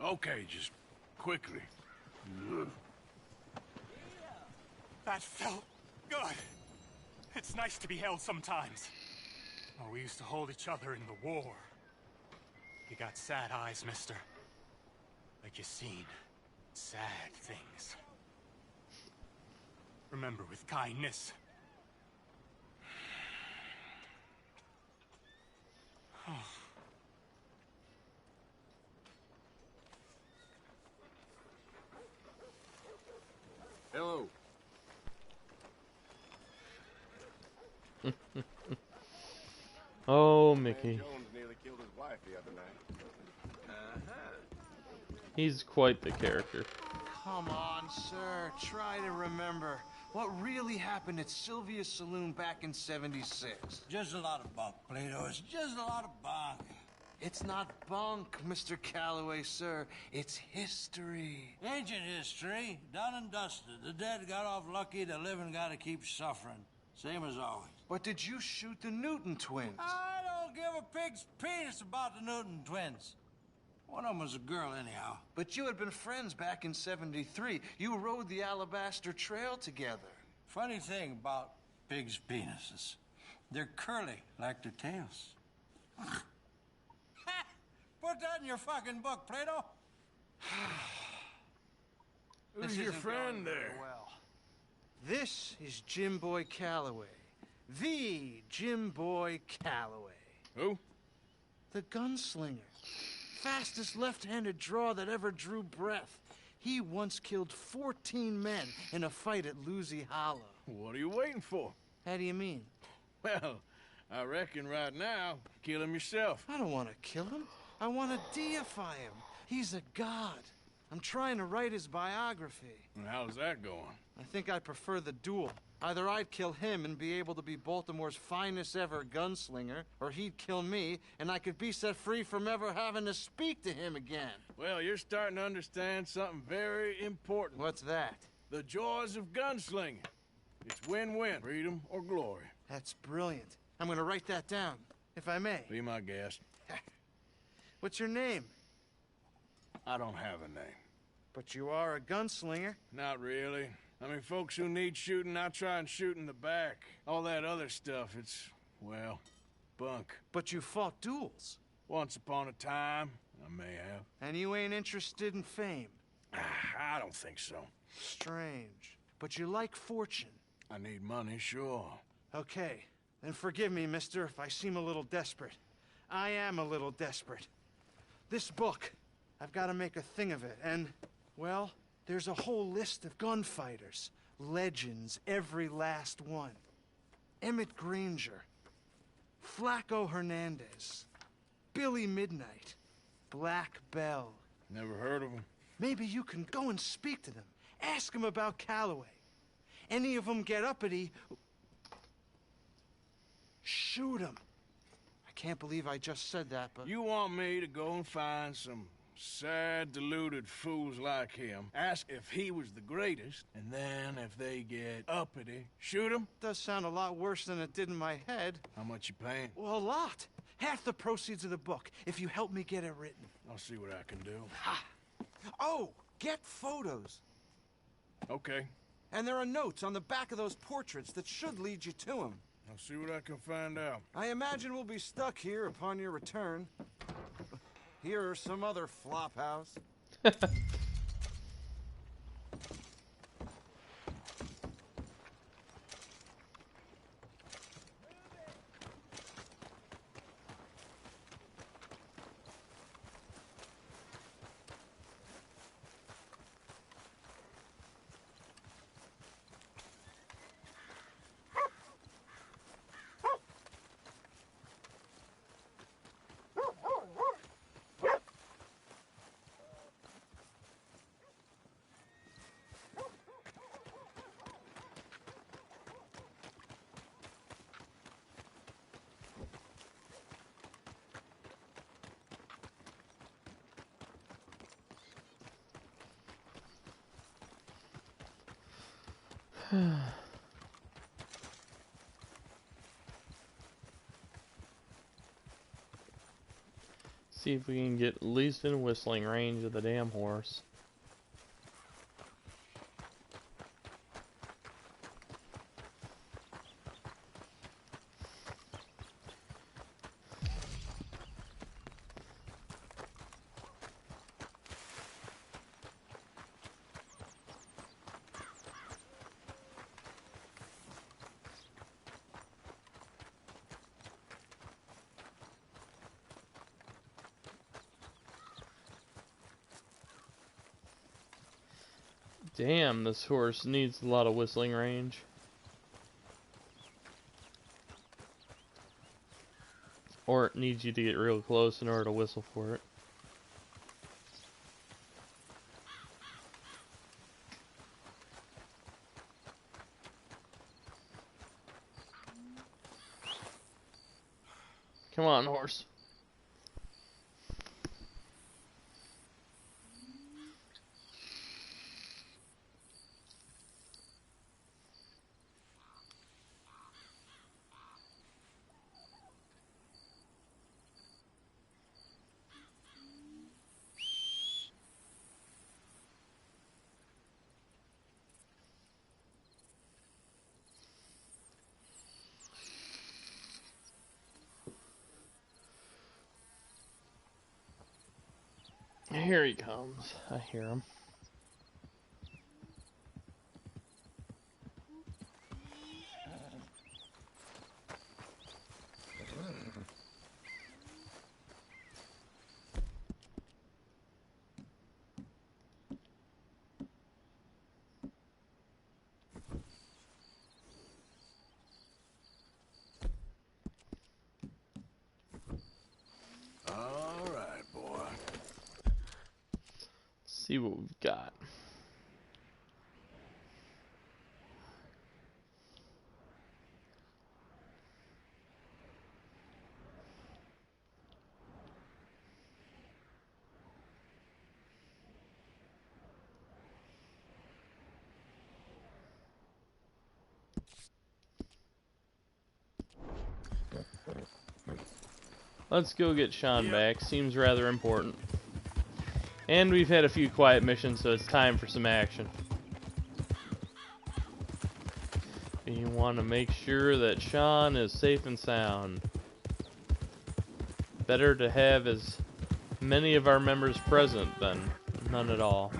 Okay, just quickly. That felt good. It's nice to be held sometimes. Oh, we used to hold each other in the war. You got sad eyes, mister. Like you seen sad things. Remember, with kindness. Hello. Oh, Mickey. Jones nearly killed his wife the other night. He's quite the character. Come on, sir. Try to remember. What really happened at Sylvia's Saloon back in '76? Just a lot of bunk, Plato. It's just a lot of bunk. It's not bunk, Mr. Calloway, sir. It's history. Ancient history, done and dusted. The dead got off lucky, the living gotta keep suffering. Same as always. But did you shoot the Newton twins? I don't give a pig's penis about the Newton twins. One of them was a girl, anyhow. But you had been friends back in '73. You rode the Alabaster Trail together. Funny thing about pigs' penises. They're curly, like their tails. Put that in your fucking book, Plato. Who's your friend there? Well, this is Jim Boy Calloway. The Jim Boy Calloway. Who? The gunslinger. Fastest left-handed draw that ever drew breath. He once killed 14 men in a fight at Lucy Hollow. What are you waiting for? How do you mean? Well, I reckon right now, kill him yourself. I don't want to kill him. I want to deify him. He's a god. I'm trying to write his biography. And how's that going? I think I prefer the duel. Either I'd kill him and be able to be Baltimore's finest ever gunslinger, or he'd kill me and I could be set free from ever having to speak to him again. Well, you're starting to understand something very important. What's that? The joys of gunslinging. It's win-win, freedom or glory. That's brilliant. I'm gonna write that down, if I may. Be my guest. What's your name? I don't have a name. But you are a gunslinger. Not really. I mean, folks who need shooting, I try and shoot in the back. All that other stuff, it's, well, bunk. But you fought duels. Once upon a time, I may have. And you ain't interested in fame. I don't think so. Strange. But you like fortune. I need money, sure. Okay. Then forgive me, mister, if I seem a little desperate. I am a little desperate. This book, I've got to make a thing of it, and, well, there's a whole list of gunfighters. Legends, every last one. Emmett Granger. Flaco Hernandez. Billy Midnight. Black Bell. Never heard of them. Maybe you can go and speak to them. Ask them about Calloway. Any of them get uppity, shoot them. I can't believe I just said that, but... You want me to go and find some sad, deluded fools like him, ask if he was the greatest, and then if they get uppity, shoot him? Does sound a lot worse than it did in my head. How much you paying? Well, a lot. Half the proceeds of the book, if you help me get it written. I'll see what I can do. Ha! Oh, get photos. Okay. And there are notes on the back of those portraits that should lead you to him. I'll see what I can find out. I imagine we'll be stuck here upon your return. Here or some other flop house. See if we can get at least in whistling range of the damn horse. Damn, this horse needs a lot of whistling range. Or it needs you to get real close in order to whistle for it. Come on, horse. Here he comes. I hear him. See what we've got. Let's go get Sean back. Seems rather important. And we've had a few quiet missions, so it's time for some action. You want to make sure that Sean is safe and sound. Better to have as many of our members present than none at all.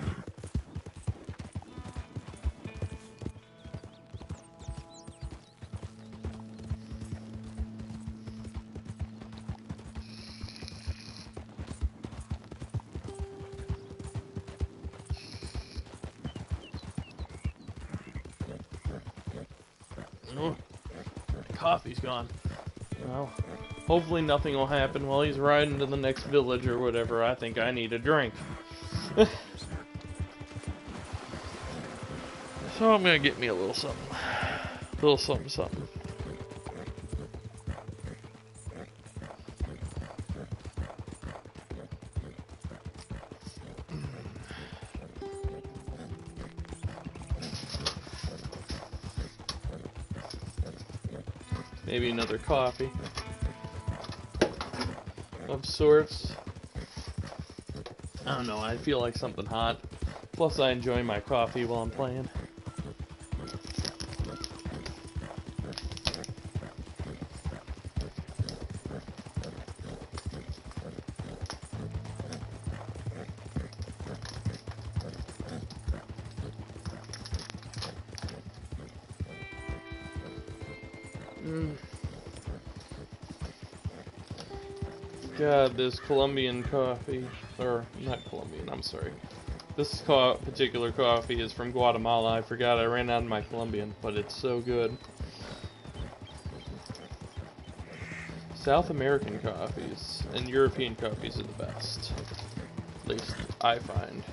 Oh, coffee's gone. Well, hopefully nothing will happen while he's riding to the next village or whatever. I think I need a drink. So I'm gonna get me a little something. A little something, something. Maybe another coffee of sorts. I don't know, I feel like something hot. Plus I enjoy my coffee while I'm playing. God, this Colombian coffee, or not Colombian, I'm sorry. This particular coffee is from Guatemala. I forgot I ran out of my Colombian, but it's so good. South American coffees and European coffees are the best. At least I find.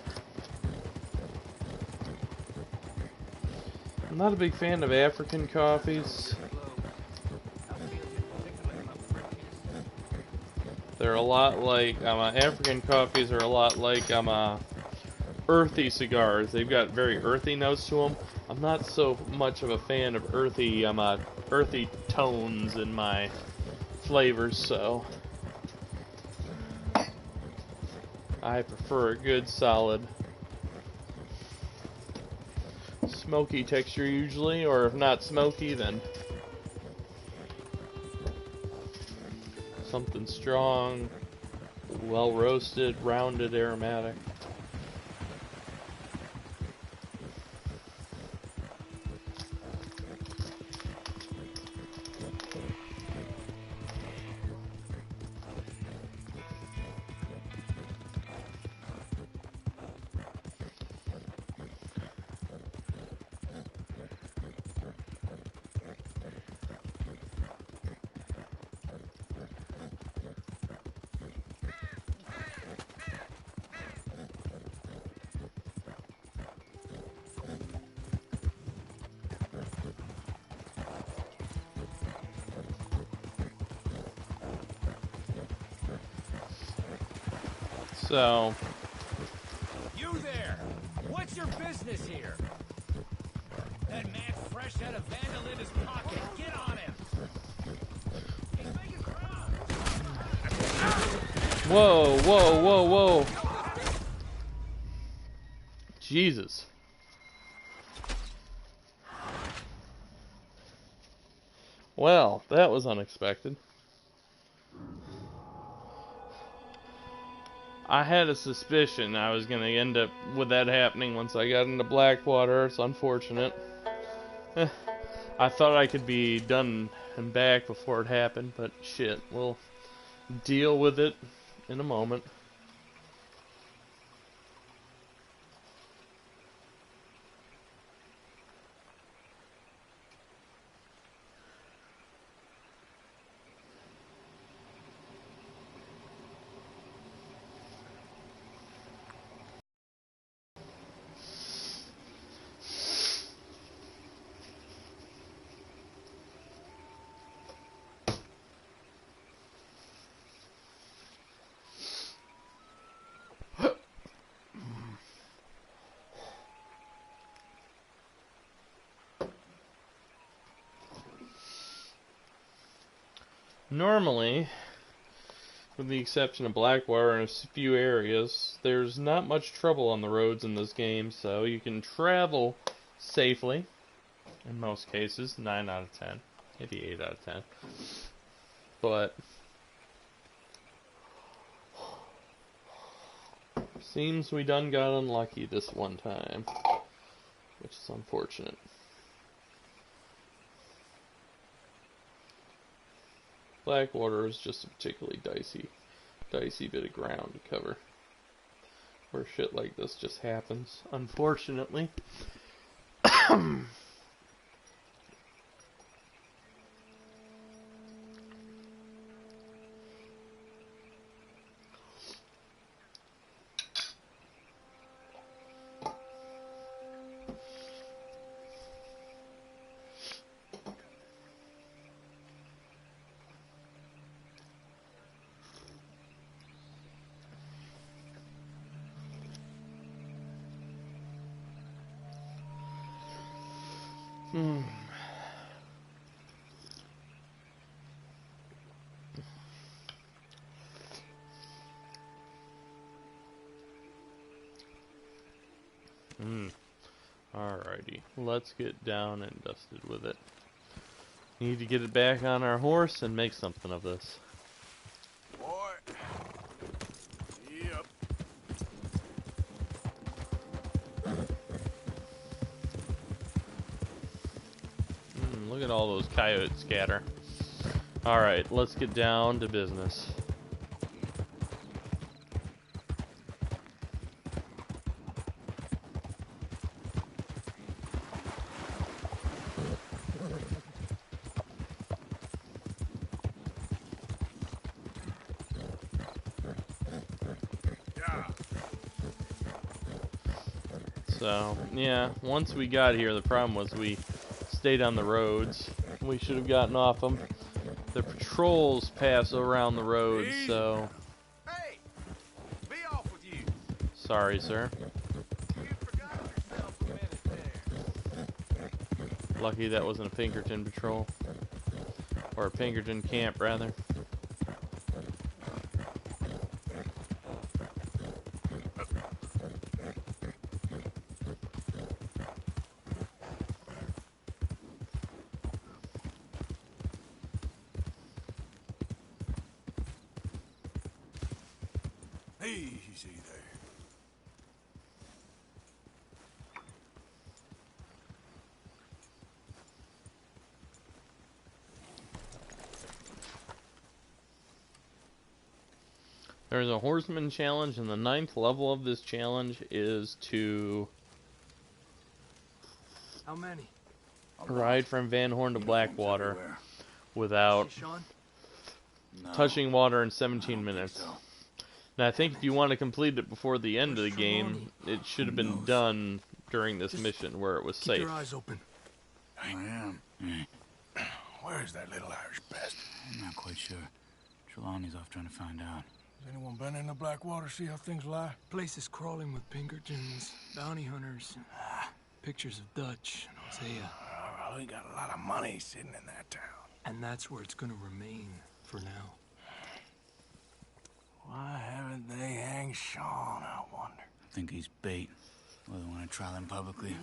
I'm not a big fan of African coffees. They're a lot like, African coffees are a lot like, earthy cigars. They've got very earthy notes to them. I'm not so much of a fan of earthy, earthy tones in my flavors, so. I prefer a good solid smoky texture usually, or if not smoky, then something strong, well roasted, rounded, aromatic. So, you there! What's your business here? That man fresh out of vandal in his pocket. Get on him! He's making ground! whoa, whoa, whoa, whoa. Jesus. Well, that was unexpected. I had a suspicion I was going to end up with that happening once I got into Blackwater. It's unfortunate. I thought I could be done and back before it happened, but shit, we'll deal with it in a moment. Normally, with the exception of Blackwater and a few areas, there's not much trouble on the roads in this game, so you can travel safely, in most cases, 9 out of 10, maybe 8 out of 10, but seems we done got unlucky this one time, which is unfortunate. Blackwater is just a particularly dicey bit of ground to cover, where shit like this just happens, unfortunately. Alrighty, let's get down and dusted with it. Need to get it back on our horse and make something of this. Boy. Yep. Look at all those coyotes scatter. Alright, let's get down to business. So, yeah, once we got here, the problem was we stayed on the roads. We should have gotten off them. The patrols pass around the roads, so... Hey! Be off with you! Sorry, sir. You forgot yourself a minute there. Lucky that wasn't a Pinkerton patrol. Or a Pinkerton camp, rather. Easy there. There's a horseman challenge, and the 9th level of this challenge is to How many? ride from Van Horn to Blackwater without Sean? touching water in 17 minutes. Now, I think if you want to complete it before the end of the game, it should have been done during this mission where it was Keep safe. your eyes open. I am. Where's that little Irish bastard? I'm not quite sure. Trelawney's off trying to find out. Has anyone been in the Blackwater, see how things lie? Place is crawling with Pinkertons, bounty hunters, pictures of Dutch and Hosea. Well, we got a lot of money sitting in that town. And that's where it's gonna remain for now. Why haven't they hanged Sean, I wonder? I think he's bait. Well, they want to trial him publicly.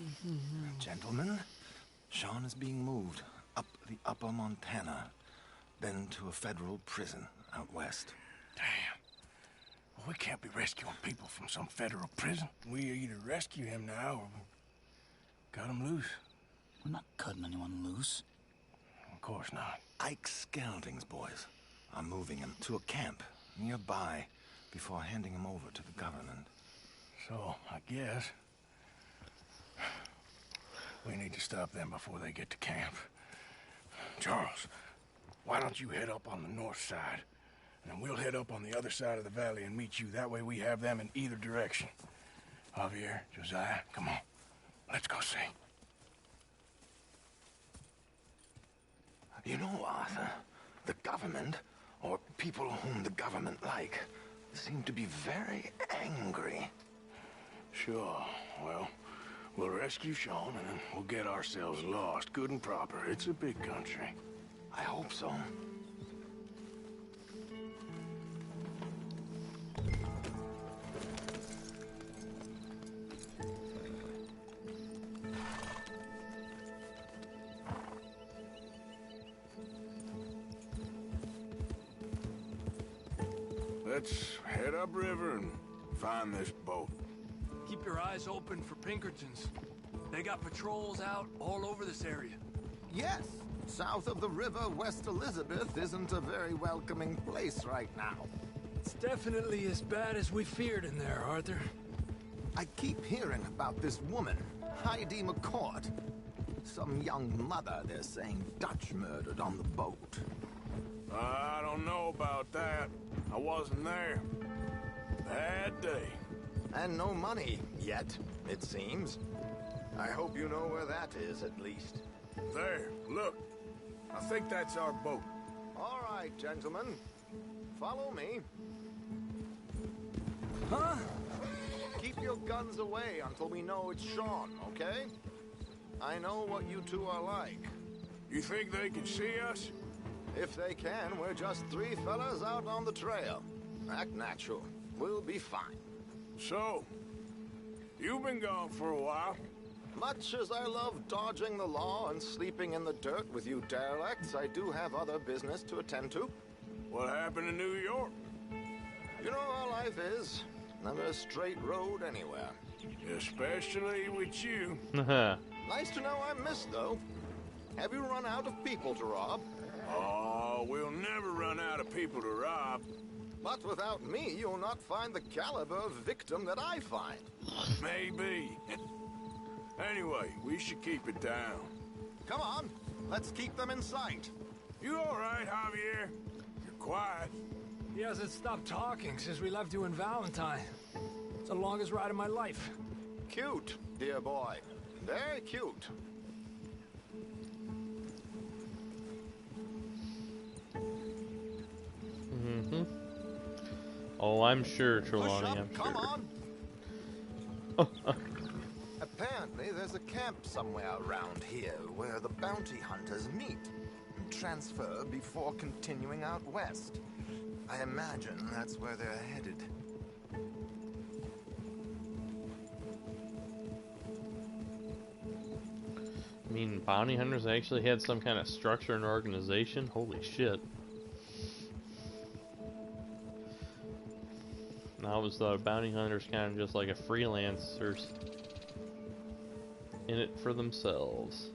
Gentlemen, Sean is being moved up the upper Montana, then to a federal prison out west. Damn. Well, we can't be rescuing people from some federal prison. We either rescue him now or we cut him loose. We're not cutting anyone loose. Of course not. Ike Skelding's boys are moving him to a camp nearby before handing him over to the government. So, I guess we need to stop them before they get to camp. Charles, why don't you head up on the north side, and then we'll head up on the other side of the valley and meet you. That way we have them in either direction. Javier, Josiah, come on. Let's go see. You know, Arthur, the government, or people whom the government like, seem to be very angry. Sure. Well, we'll rescue Sean and then we'll get ourselves lost, good and proper. It's a big country. I hope so. Let's head upriver and find this boat. Keep your eyes open for Pinkertons. They got patrols out all over this area. Yes, south of the river, West Elizabeth isn't a very welcoming place right now. It's definitely as bad as we feared in there, Arthur. I keep hearing about this woman, Heidi McCourt. Some young mother, they're saying, Dutch murdered on the boat. I don't know about that. I wasn't there. Bad day. And no money yet, it seems. I hope you know where that is, at least. There, look. I think that's our boat. All right, gentlemen. Follow me. Huh? Keep your guns away until we know it's Sean, okay? I know what you two are like. You think they can see us? If they can, we're just three fellas out on the trail. Act natural. We'll be fine. So, you've been gone for a while. Much as I love dodging the law and sleeping in the dirt with you derelicts, I do have other business to attend to. What happened in New York? You know how life is. Never a straight road anywhere. Especially with you. Nice to know I'm missed, though. Have you run out of people to rob? Oh, we'll never run out of people to rob. But without me, you'll not find the caliber of victim that I find. Maybe. Anyway, we should keep it down. Come on, let's keep them in sight. You all right, Javier? You're quiet. He hasn't stopped talking since we left you in Valentine. It's the longest ride of my life. Cute, dear boy. Very cute. Oh, I'm sure, Trelawney, I'm sure. Come on. Apparently, there's a camp somewhere around here where the bounty hunters meet and transfer before continuing out west. I imagine that's where they're headed. I mean, bounty hunters actually had some kind of structure and organization? Holy shit. Now always thought a bounty hunter's kind of just like a freelancer's in it for themselves.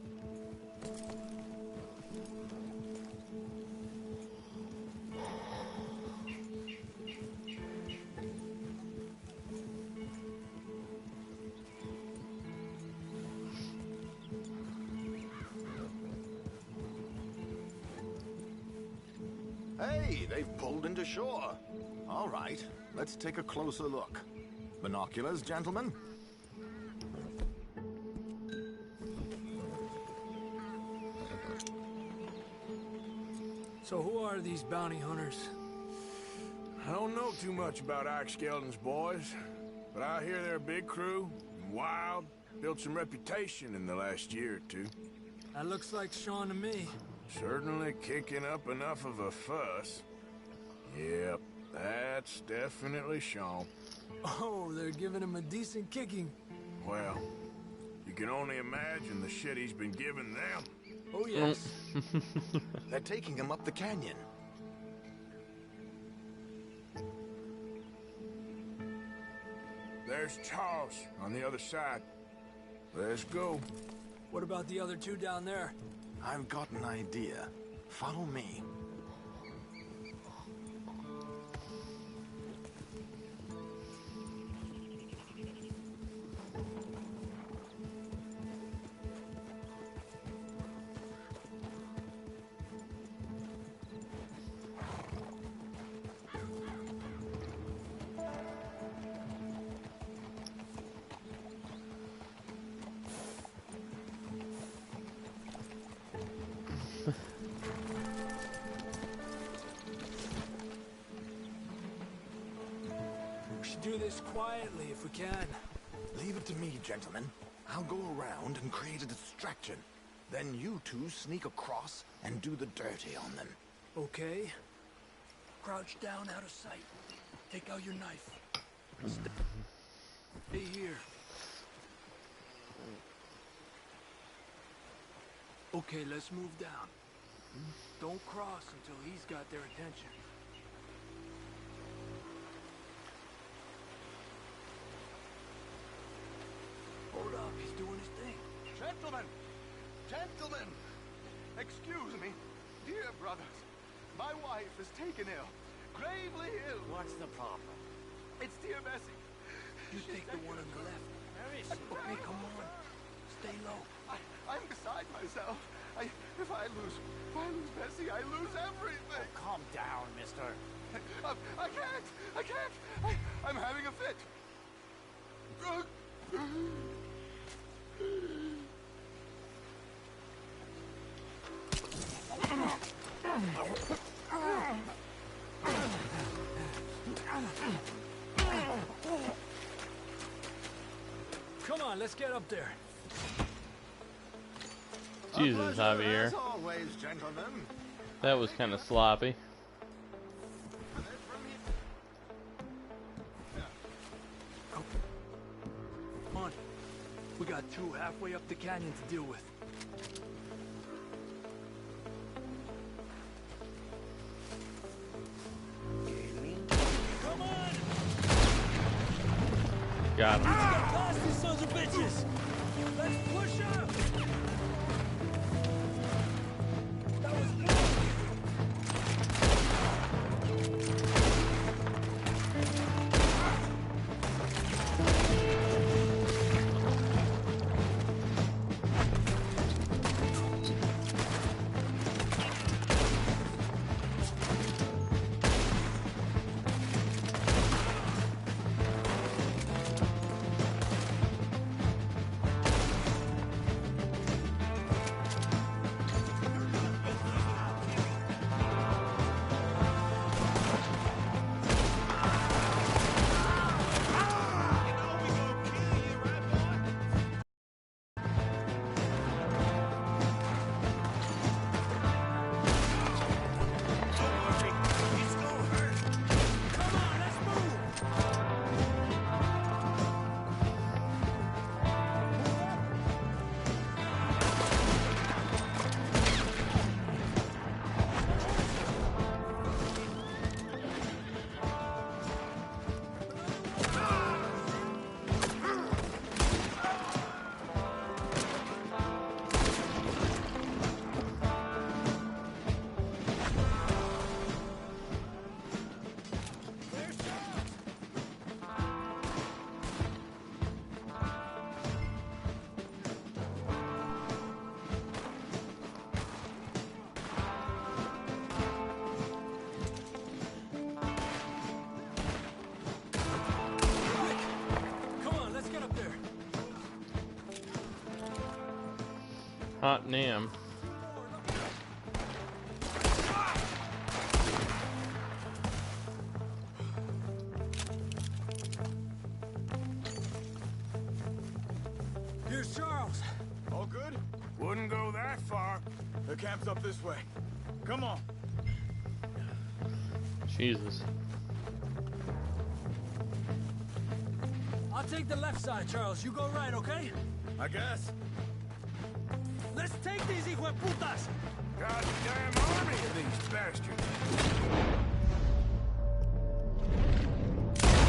Hey, they've pulled into shore. All right, let's take a closer look. Binoculars, gentlemen? So who are these bounty hunters? I don't know too much about Ike Skeldon's boys, but I hear they're a big crew, and wild, built some reputation in the last year or two. That looks like Sean to me. Certainly kicking up enough of a fuss. Yep, that's definitely Sean. Oh, they're giving him a decent kicking. Well, you can only imagine the shit he's been giving them. Oh, yes. They're taking him up the canyon. There's Charles on the other side. Let's go. What about the other two down there? I've got an idea. Follow me. We should do this quietly if we can. Leave it to me, gentlemen. I'll go around and create a distraction. Then you two sneak across and do the dirty on them. Okay. Crouch down out of sight. Take out your knife. Stay here. Okay, let's move down. Don't cross until he's got their attention. Hold up, he's doing his thing. Gentlemen! Gentlemen! Excuse me, dear brothers. My wife is taken ill. Gravely ill. What's the problem? It's dear Bessie. You take the one on the left. Where is she? Okay, come on. Stay low. I'm beside myself. If I lose Bessie, I lose everything. Oh, calm down, mister. I can't. I'm having a fit. Come on, let's get up there. Jesus, Javier. As always, gentlemen. That was kind of sloppy. Come on. We got two halfway up the canyon to deal with. Come on! Got him. Get past these sons of bitches! Let's push up! That was good! Hot damn. Here's Charles. All good? Wouldn't go that far. The camp's up this way. Come on. Jesus. I'll take the left side, Charles. You go right, okay? I guess. Let's take these hijueputas! Goddamn army of these bastards.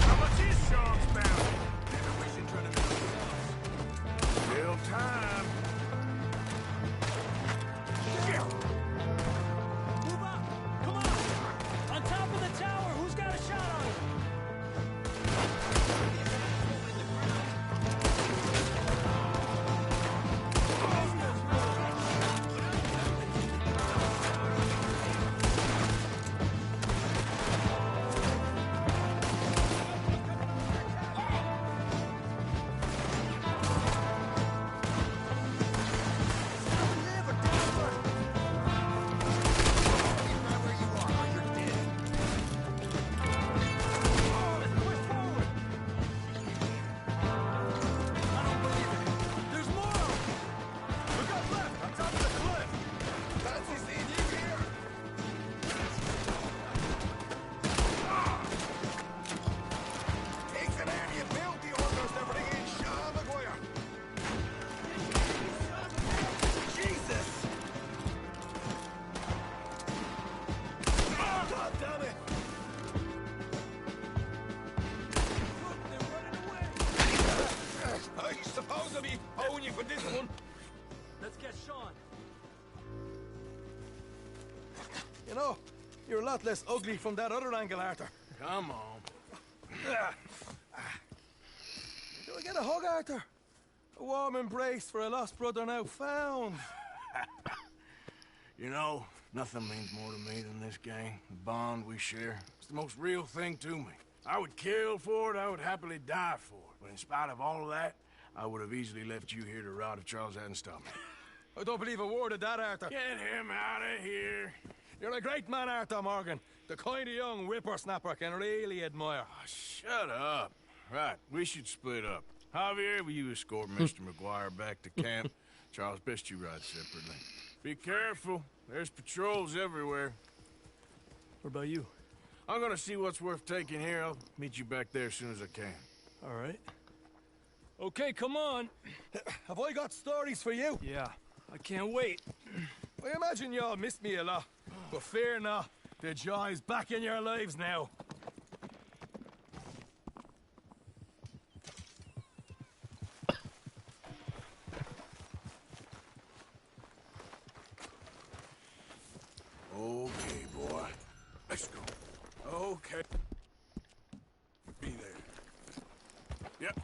How much is Sean's bounty? Maybe we should turn him in ourselves. Still time. Move up! Come on! On top of the tower, who's got a shot on it? You know, you're a lot less ugly from that other angle, Arthur. Come on. Do I get a hug, Arthur? A warm embrace for a lost brother now found. You know, nothing means more to me than this gang, the bond we share. It's the most real thing to me. I would kill for it, I would happily die for it. But in spite of all of that, I would have easily left you here to rot if Charles hadn't stopped me. I don't believe a word of that, Arthur. Get him out of here. You're a great man, Arthur Morgan. The kind of young whippersnapper I can really admire. Oh, shut up. Right, we should split up. Javier, will you escort Mr. McGuire back to camp? Charles, best you ride separately. Be careful. There's patrols everywhere. What about you? I'm gonna see what's worth taking here. I'll meet you back there as soon as I can. All right. Okay, come on. Have I got stories for you? Yeah, I can't wait. I imagine y'all missed me a lot, but fear not. The joy's back in your lives now. Okay, boy. Let's go. Okay. Be there. Yep.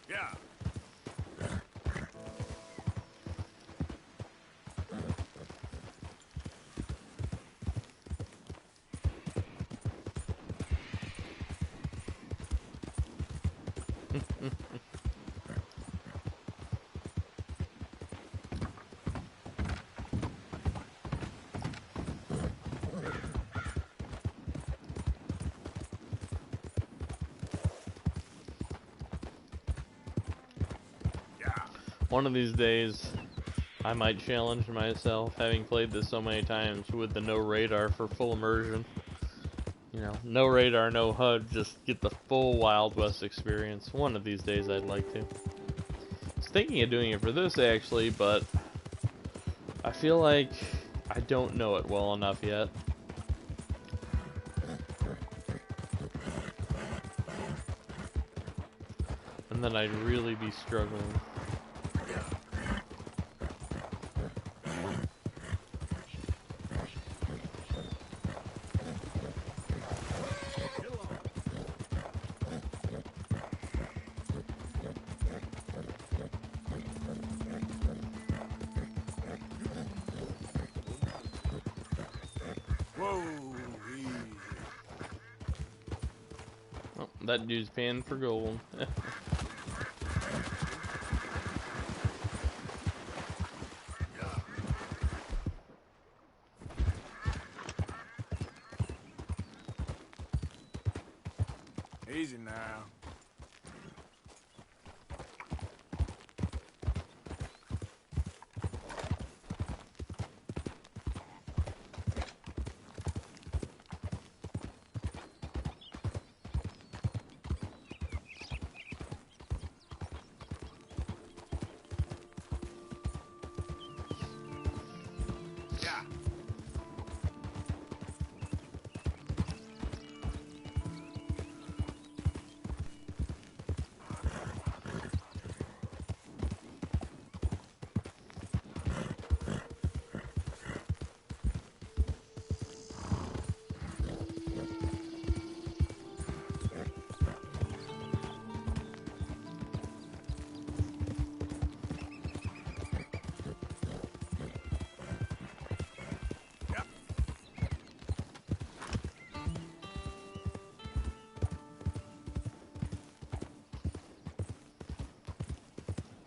Yeah. One of these days, I might challenge myself, having played this so many times, with the no radar for full immersion. You know, no radar, no HUD, just get the full Wild West experience. One of these days I'd like to. I was thinking of doing it for this, actually, but I feel like I don't know it well enough yet. And then I'd really be struggling. Oh, that dude's paying for gold. Easy now.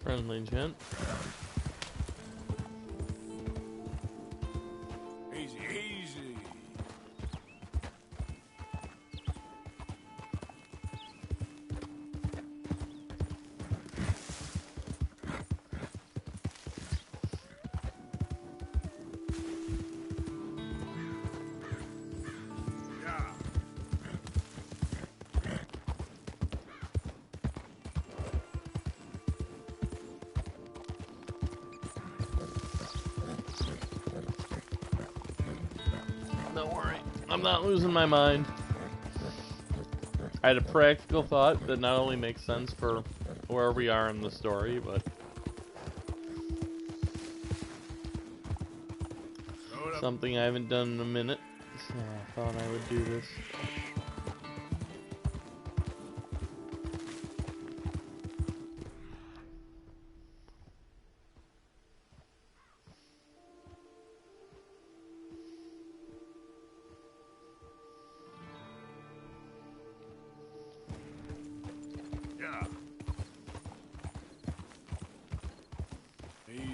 Friendly gent. Easy, easy. Don't worry, I'm not losing my mind. I had a practical thought that not only makes sense for where we are in the story, but something I haven't done in a minute, so I thought I would do this.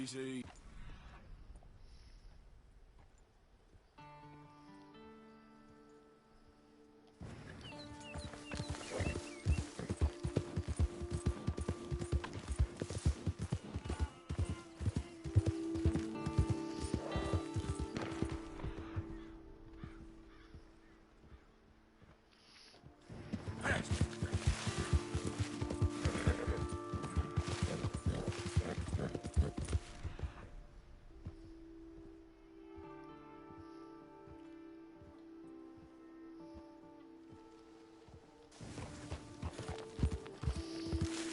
Easy.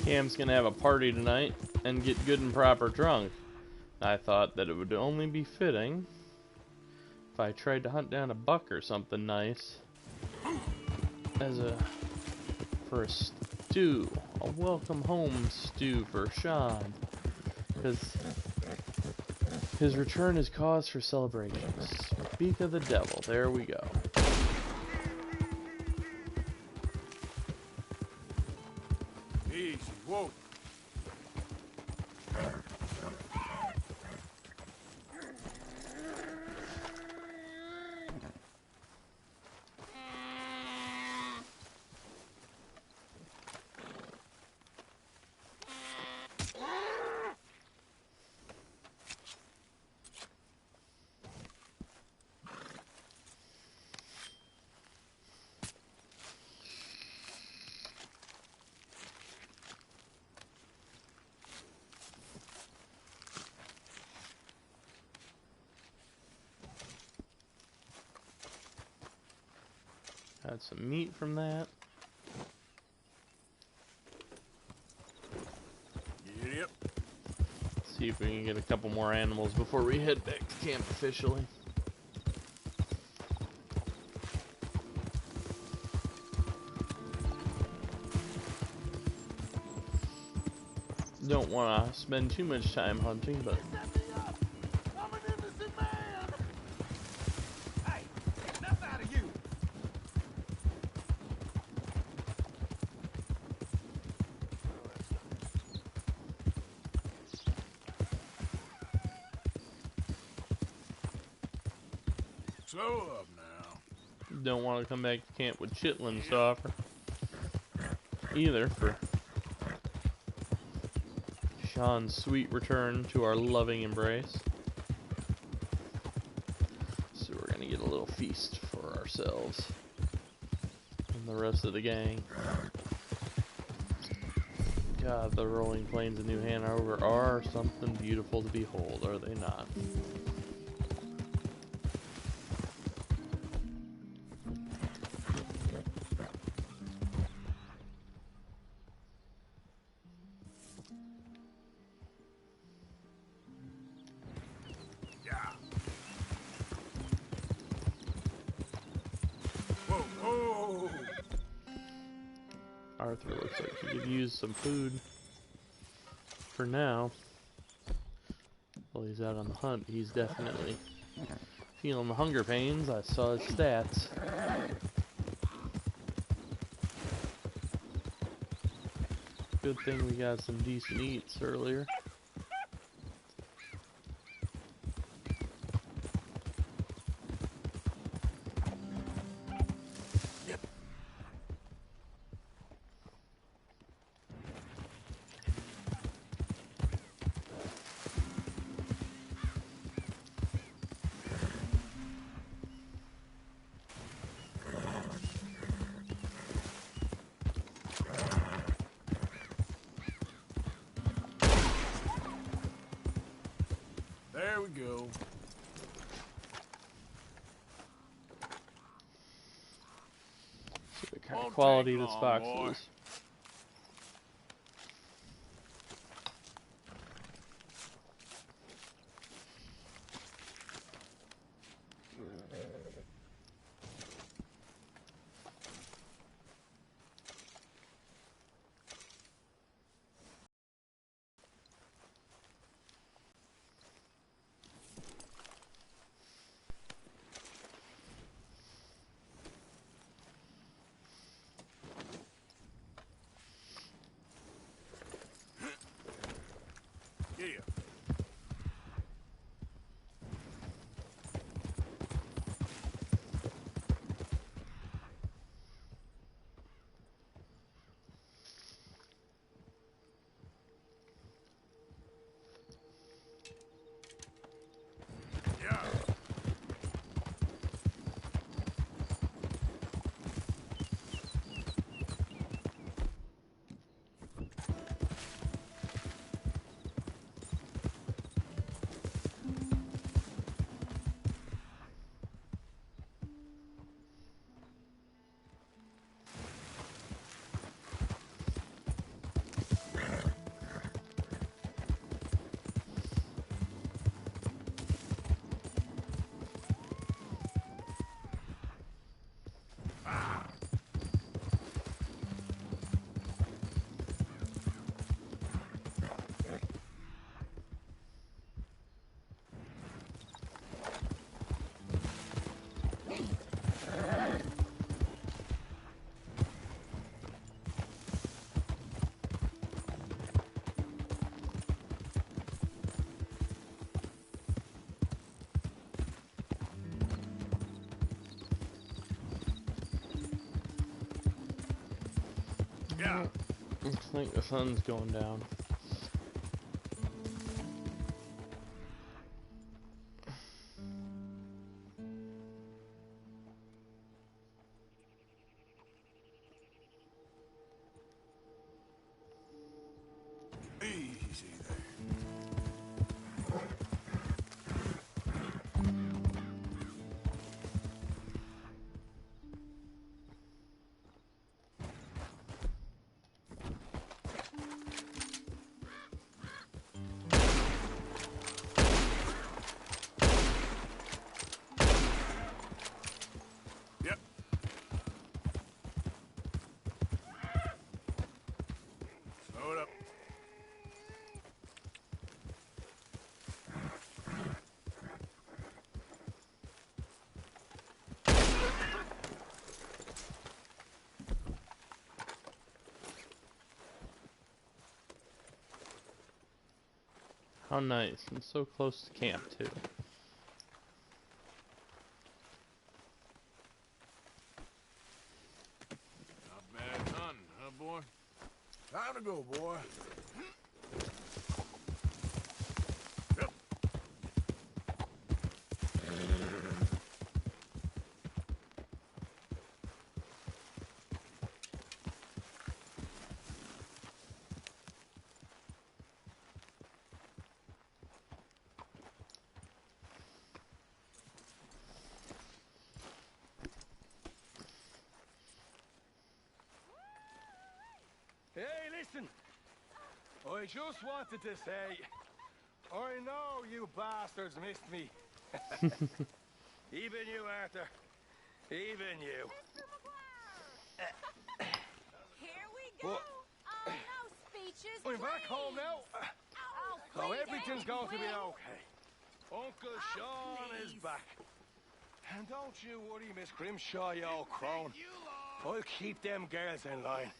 Cam's gonna have a party tonight and get good and proper drunk. I thought that it would only be fitting if I tried to hunt down a buck or something nice for a stew, a welcome home stew for Sean, because his return is cause for celebration. Speak of the devil, there we go. Easy. Whoa. Got some meat from that. See if we can get a couple more animals before we head back to camp officially. Don't want to spend too much time hunting, but I'm an innocent man! Hey, enough out of you! Slow up now. don't want to come back to camp with chitlins to offer either for Sean's sweet return to our loving embrace. So we're gonna get a little feast for ourselves and the rest of the gang. God, the rolling plains of New Hanover are something beautiful to behold, are they not? Arthur looks like he could use some food for now. While he's out on the hunt, he's definitely feeling the hunger pains. I saw his stats. Good thing we got some decent eats earlier. There we go. See what kind of quality this fox is. Yeah. Yeah. Looks like the sun's going down. Easy there. How nice. And so close to camp, too. Not bad hunting, huh, boy? Time to go, boy. Hey, listen. I just wanted to say, I know you bastards missed me. Even you, Arthur. Even you. Here we go. What? Oh, no speeches, I'm back home now. So please, everything's Daddy, going to be will. okay. Uncle Sean is back. And don't you worry, Miss Grimshaw, you old crone. I'll keep them girls in line.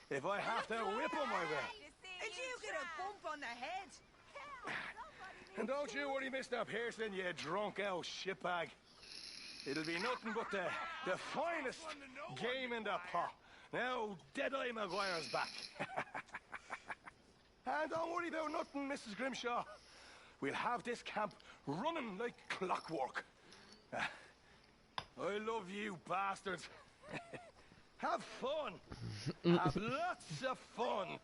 If I have to whip them, I will. Did you get a bump on the head? And don't you worry, Mr. Pearson, you drunk old shitbag. It'll be nothing but the finest game in the pot. Now, Deadeye Maguire's back. And don't worry about nothing, Mrs. Grimshaw. We'll have this camp running like clockwork. I love you, bastards. Have fun. Have lots of fun.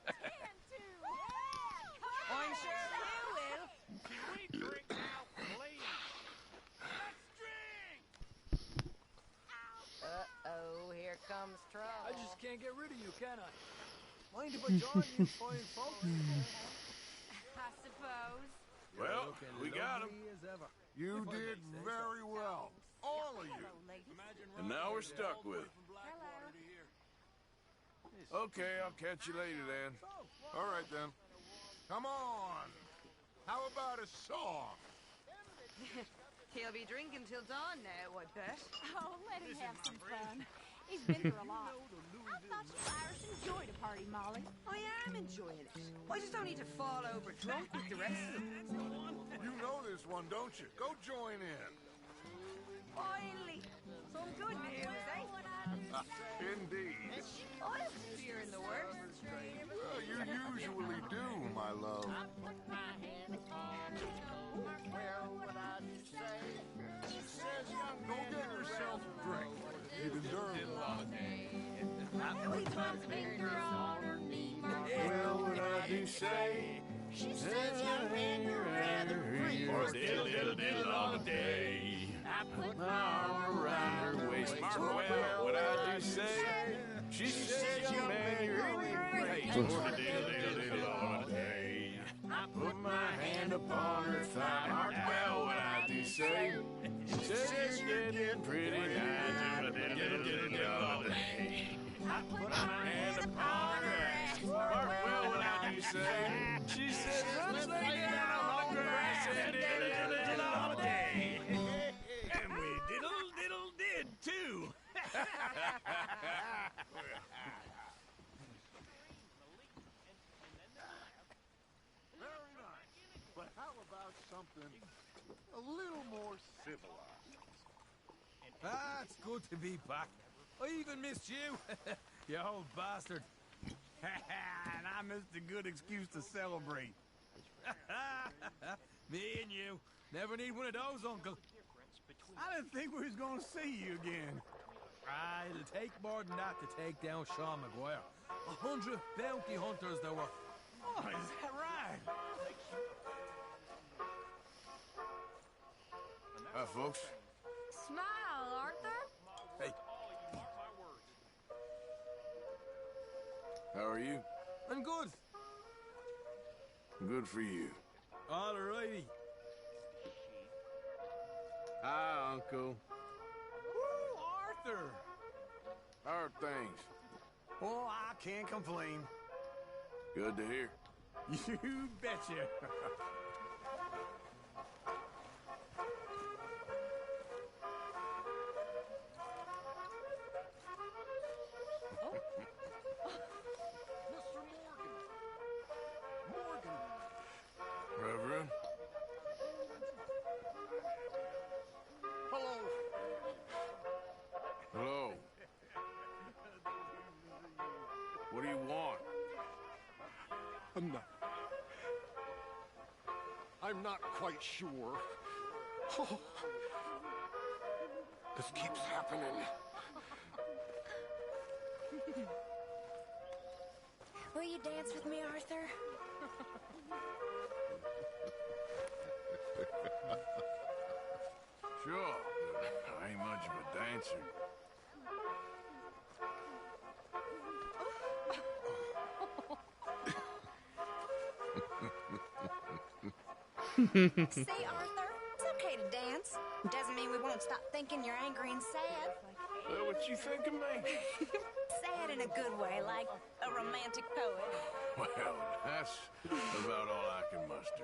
I'm sure you will. Can we drink now, please? Uh-oh, here comes trouble. I just can't get rid of you, can I? Mind if I join you fine folks? I suppose. Well, we got him. You did very well. All of you. And now we're stuck with him. Okay, I'll catch you later then. All right, then. Come on. How about a song? He'll be drinking till dawn now, I bet. Oh, let him have some fun. He's been through a lot. I thought you Irish enjoyed a party, Molly. I am enjoying it. I just don't need to fall over drunk with the rest of them. You know this one, don't you? Go join in. Finally, some good news, eh? Indeed. I'll fear in the worst. Well, you usually do, my love. Go get yourself a drink. You deserve it. Well, what I do say, she says, young man, you're rather free. Or diddle, diddle, diddle all day. I put my arm around her waist. Well, what I do say, she says, young man, you're really great. Or diddle, diddle, diddle all day. I put my hand upon her thigh. Well, what I do say, she says, you're getting pretty nice. Diddle, diddle, diddle, diddle all day. I put my hand upon her ass. Well, what I do say, she says, let's lay down on the grass and diddle, diddle, diddle all day. And we diddle diddle did too. Very nice. But how about something a little more civilized? Ah, it's good to be back. I even missed you, you old bastard. And I missed a good excuse to celebrate. Me and you never need one of those, Uncle. I didn't think we was gonna see you again. Ah, it'll take more than that to take down Sean Maguire. 100 bounty hunters there were. Oh, is that right? Hi, folks. Smile, Arthur. Hey. How are you? I'm good. Good for you. All righty. Hi, Uncle. Woo, Arthur. How are things? Oh, I can't complain. Good to hear. You betcha. Mr. Morgan. Morgan. Reverend? I'm not quite sure. Oh, this keeps happening. Will you dance with me, Arthur? Sure, but I ain't much of a dancer. See, Arthur, it's okay to dance. Doesn't mean we won't stop thinking you're angry and sad. Is that what you think of me? Sad in a good way, like a romantic poet. Well, that's about all I can muster.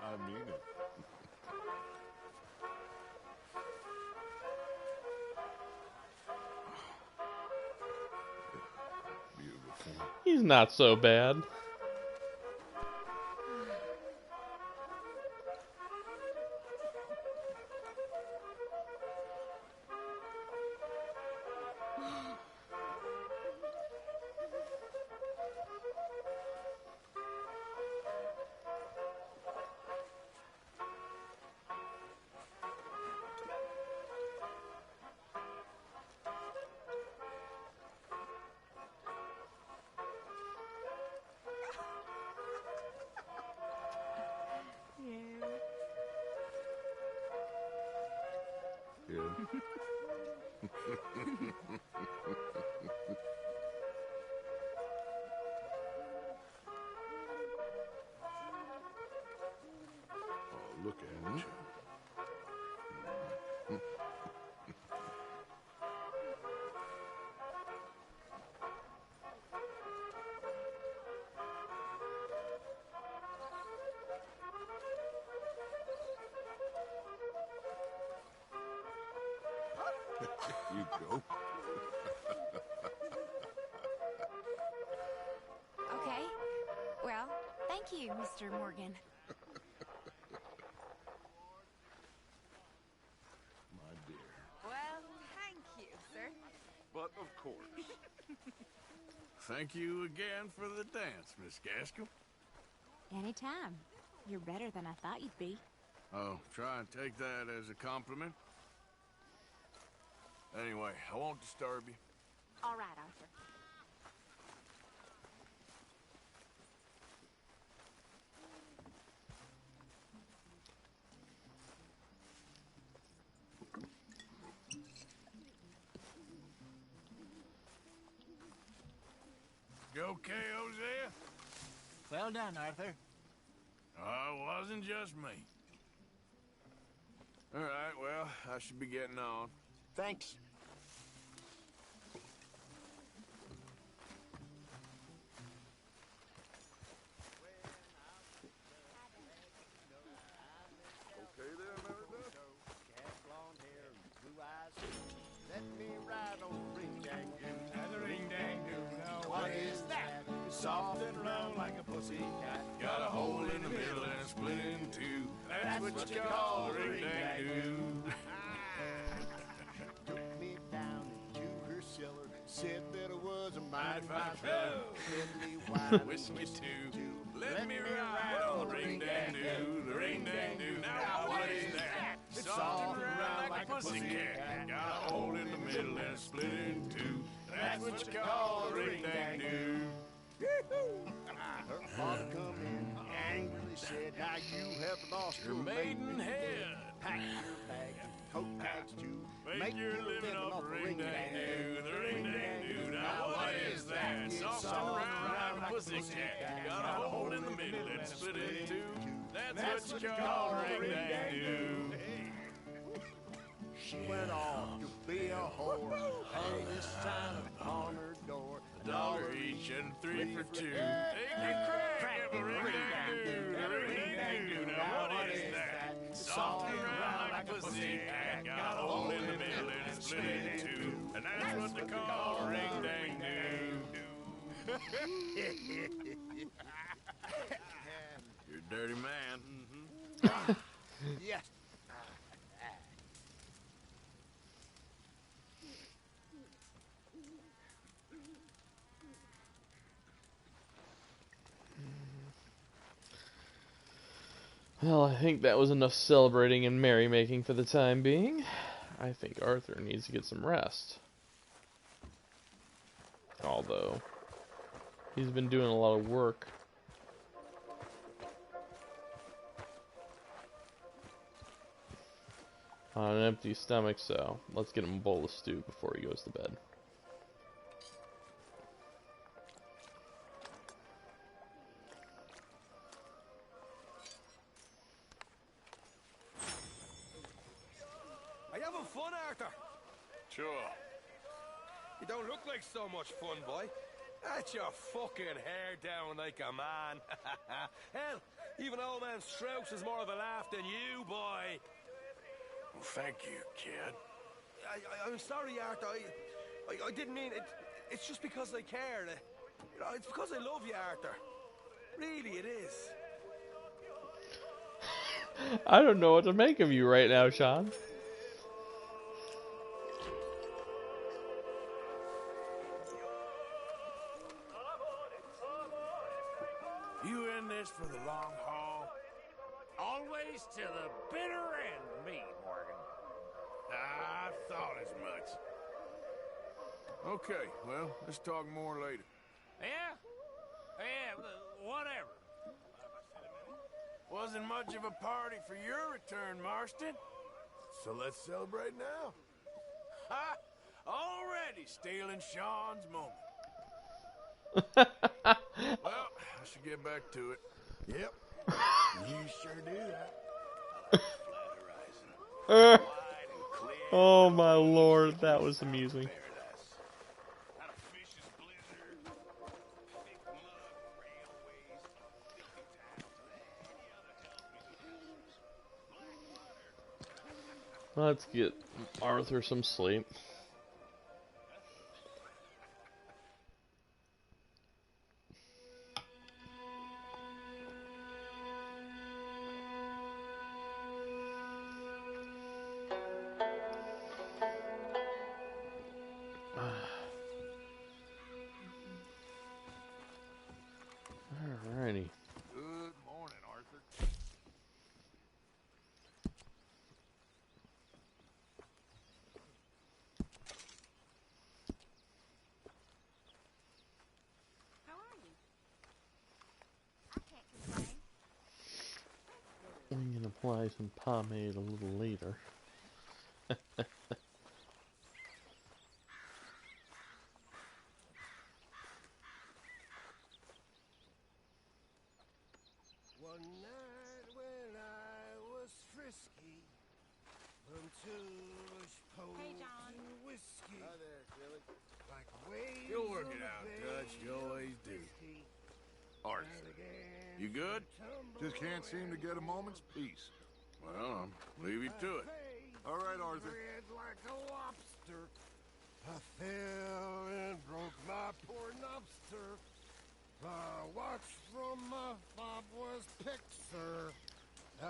I mean it. Beautiful. He's not so bad. Oh, look at it. You go. Okay. Well, thank you, Mr. Morgan. My dear. Well, thank you, sir. But of course. Thank you again for the dance, Miss Gaskell. Anytime. You're better than I thought you'd be. Oh, try and take that as a compliment. Anyway, I won't disturb you. All right, Arthur. You okay, Hosea? Well done, Arthur. Oh, it wasn't just me. All right, well, I should be getting on. Thanks. Okay there, Meredith? Cat blonde hair and blue eyes. Let me ride on the ring-dang-doo. And the ring-dang-doo. Now what is that? Soft and round like a pussy cat. Got a hole in the middle and it's split in two. That's what you call a ring-dang-doo. Took me down into her cellar. Said that I was a mighty fine feller. Fiddly wine Whiskey too. Let me ride on the ring-dang-doo. The ring-dang-doo. Now what is that? It's soft and round like a pussy cat. Got a hole in the middle and it's split in two. That's what you call a ring-dang-doo. Her father come in, angrily said, "Now you have lost Your maidenhead. Pack your bag and coat bags too. Make your living off the ring-dang-doo. The ring-dang-doo. Now what is that? Soft and round like a pussycat. Got a hole in the middle and split in two. That's what you call a ring-dang-doo. She went off to be a whore, hang this sign upon her door. 1, 3 for 2. Hey, Craig, give a ring-dang-doo. Now what is that? Soft around like a pussy cat. Got a hole in the middle and it's split in two. And that's what they call a ring-dang-doo. You're a dirty man. Mm-hmm. Yes. Well, I think that was enough celebrating and merrymaking for the time being. I think Arthur needs to get some rest. Although, he's been doing a lot of work. On an empty stomach, so let's get him a bowl of stew before he goes to bed. Are you having fun, Arthur? Sure. You don't look like so much fun, boy. That's your fucking hair down like a man. Hell, even old man Strauss is more of a laugh than you, boy. Well, thank you, kid. I'm sorry, Arthur. I didn't mean it. It's just because I care. You know, it's because I love you, Arthur. Really, it is. I don't know what to make of you right now, Sean. You in this for the long haul? Always to the bitter end, me, Morgan. I thought as much. Okay, well, let's talk more later. Yeah? Yeah, whatever. Wasn't much of a party for your return, Marston. So let's celebrate now. Ha! Already stealing Sean's moment. Well, I should get back to it. Yep. You sure do that. Oh my lord, that was amusing. Let's get Arthur some sleep. Alrighty. Good morning, Arthur. How are you? I can't complain. We can apply some pomade a little later. One night when I was frisky, from Tush Hey, John. to whiskey. Hi there, Billy. Like waves You'll work on it the out, bay Dutch. You always do. Christie. Arthur, you good? Just can't seem to get a moment's peace. Well, I'll leave you to it. All right, Arthur. Red like a lobster. I fell and broke my poor lobster. The watch from my fob was picked, sir. I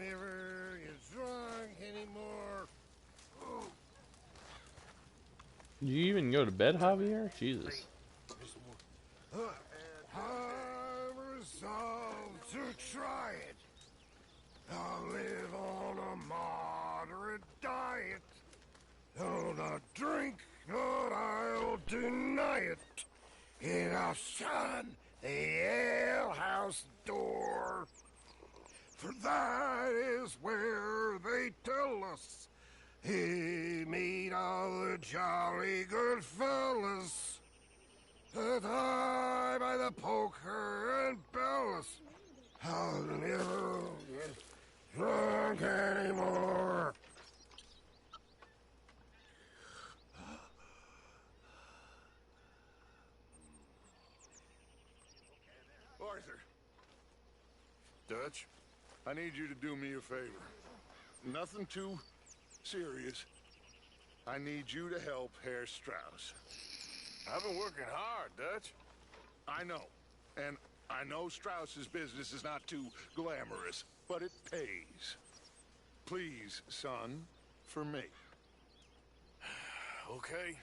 never get drunk anymore. Oh. Do you even go to bed, Javier? Jesus. I resolved to try it. I'll live on a moderate diet. I'll not drink, but I'll deny it. And I'll shun the alehouse door. For that is where they tell us he meet all the jolly good fellas that die by the poker and bellas. I'll never get drunk anymore. Arthur. Dutch, I need you to do me a favor. Nothing too serious. I need you to help Herr Strauss. I've been working hard, Dutch. I know. And I know Strauss's business is not too glamorous, but it pays. Please, son, for me. Okay.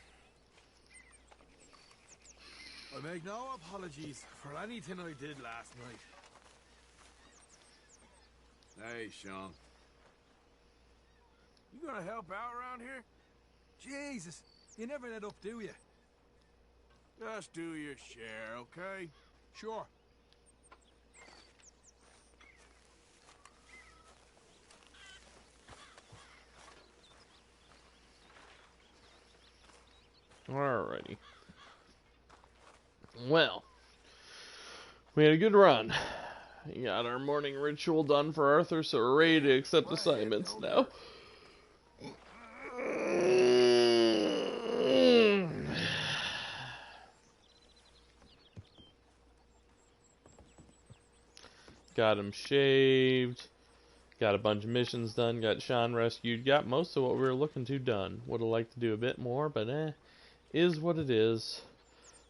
I make no apologies for anything I did last night. Hey, Sean. You gonna help out around here? Jesus, you never let up, do you? Just do your share, okay? Sure. Alrighty. Well, we had a good run. We got our morning ritual done for Arthur, so we're ready to accept assignments now. Got him shaved. Got a bunch of missions done. Got Sean rescued. Got most of what we were looking to done. Would have liked to do a bit more, but is what it is.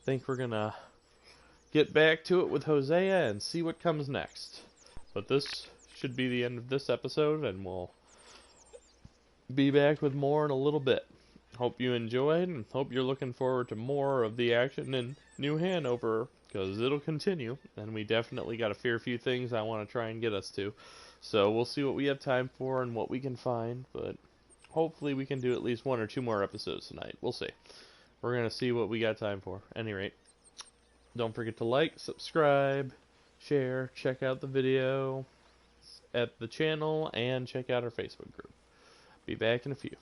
Think we're gonna get back to it with Hosea and see what comes next. But this should be the end of this episode, and we'll be back with more in a little bit. Hope you enjoyed, and hope you're looking forward to more of the action in New Hanover, because it'll continue, and we definitely got a fair few things I want to try and get us to. So we'll see what we have time for and what we can find, but hopefully we can do at least 1 or 2 more episodes tonight. We'll see. We're going to see what we got time for. At any rate, don't forget to like, subscribe, share, check out the video at the channel, and check out our Facebook group. Be back in a few.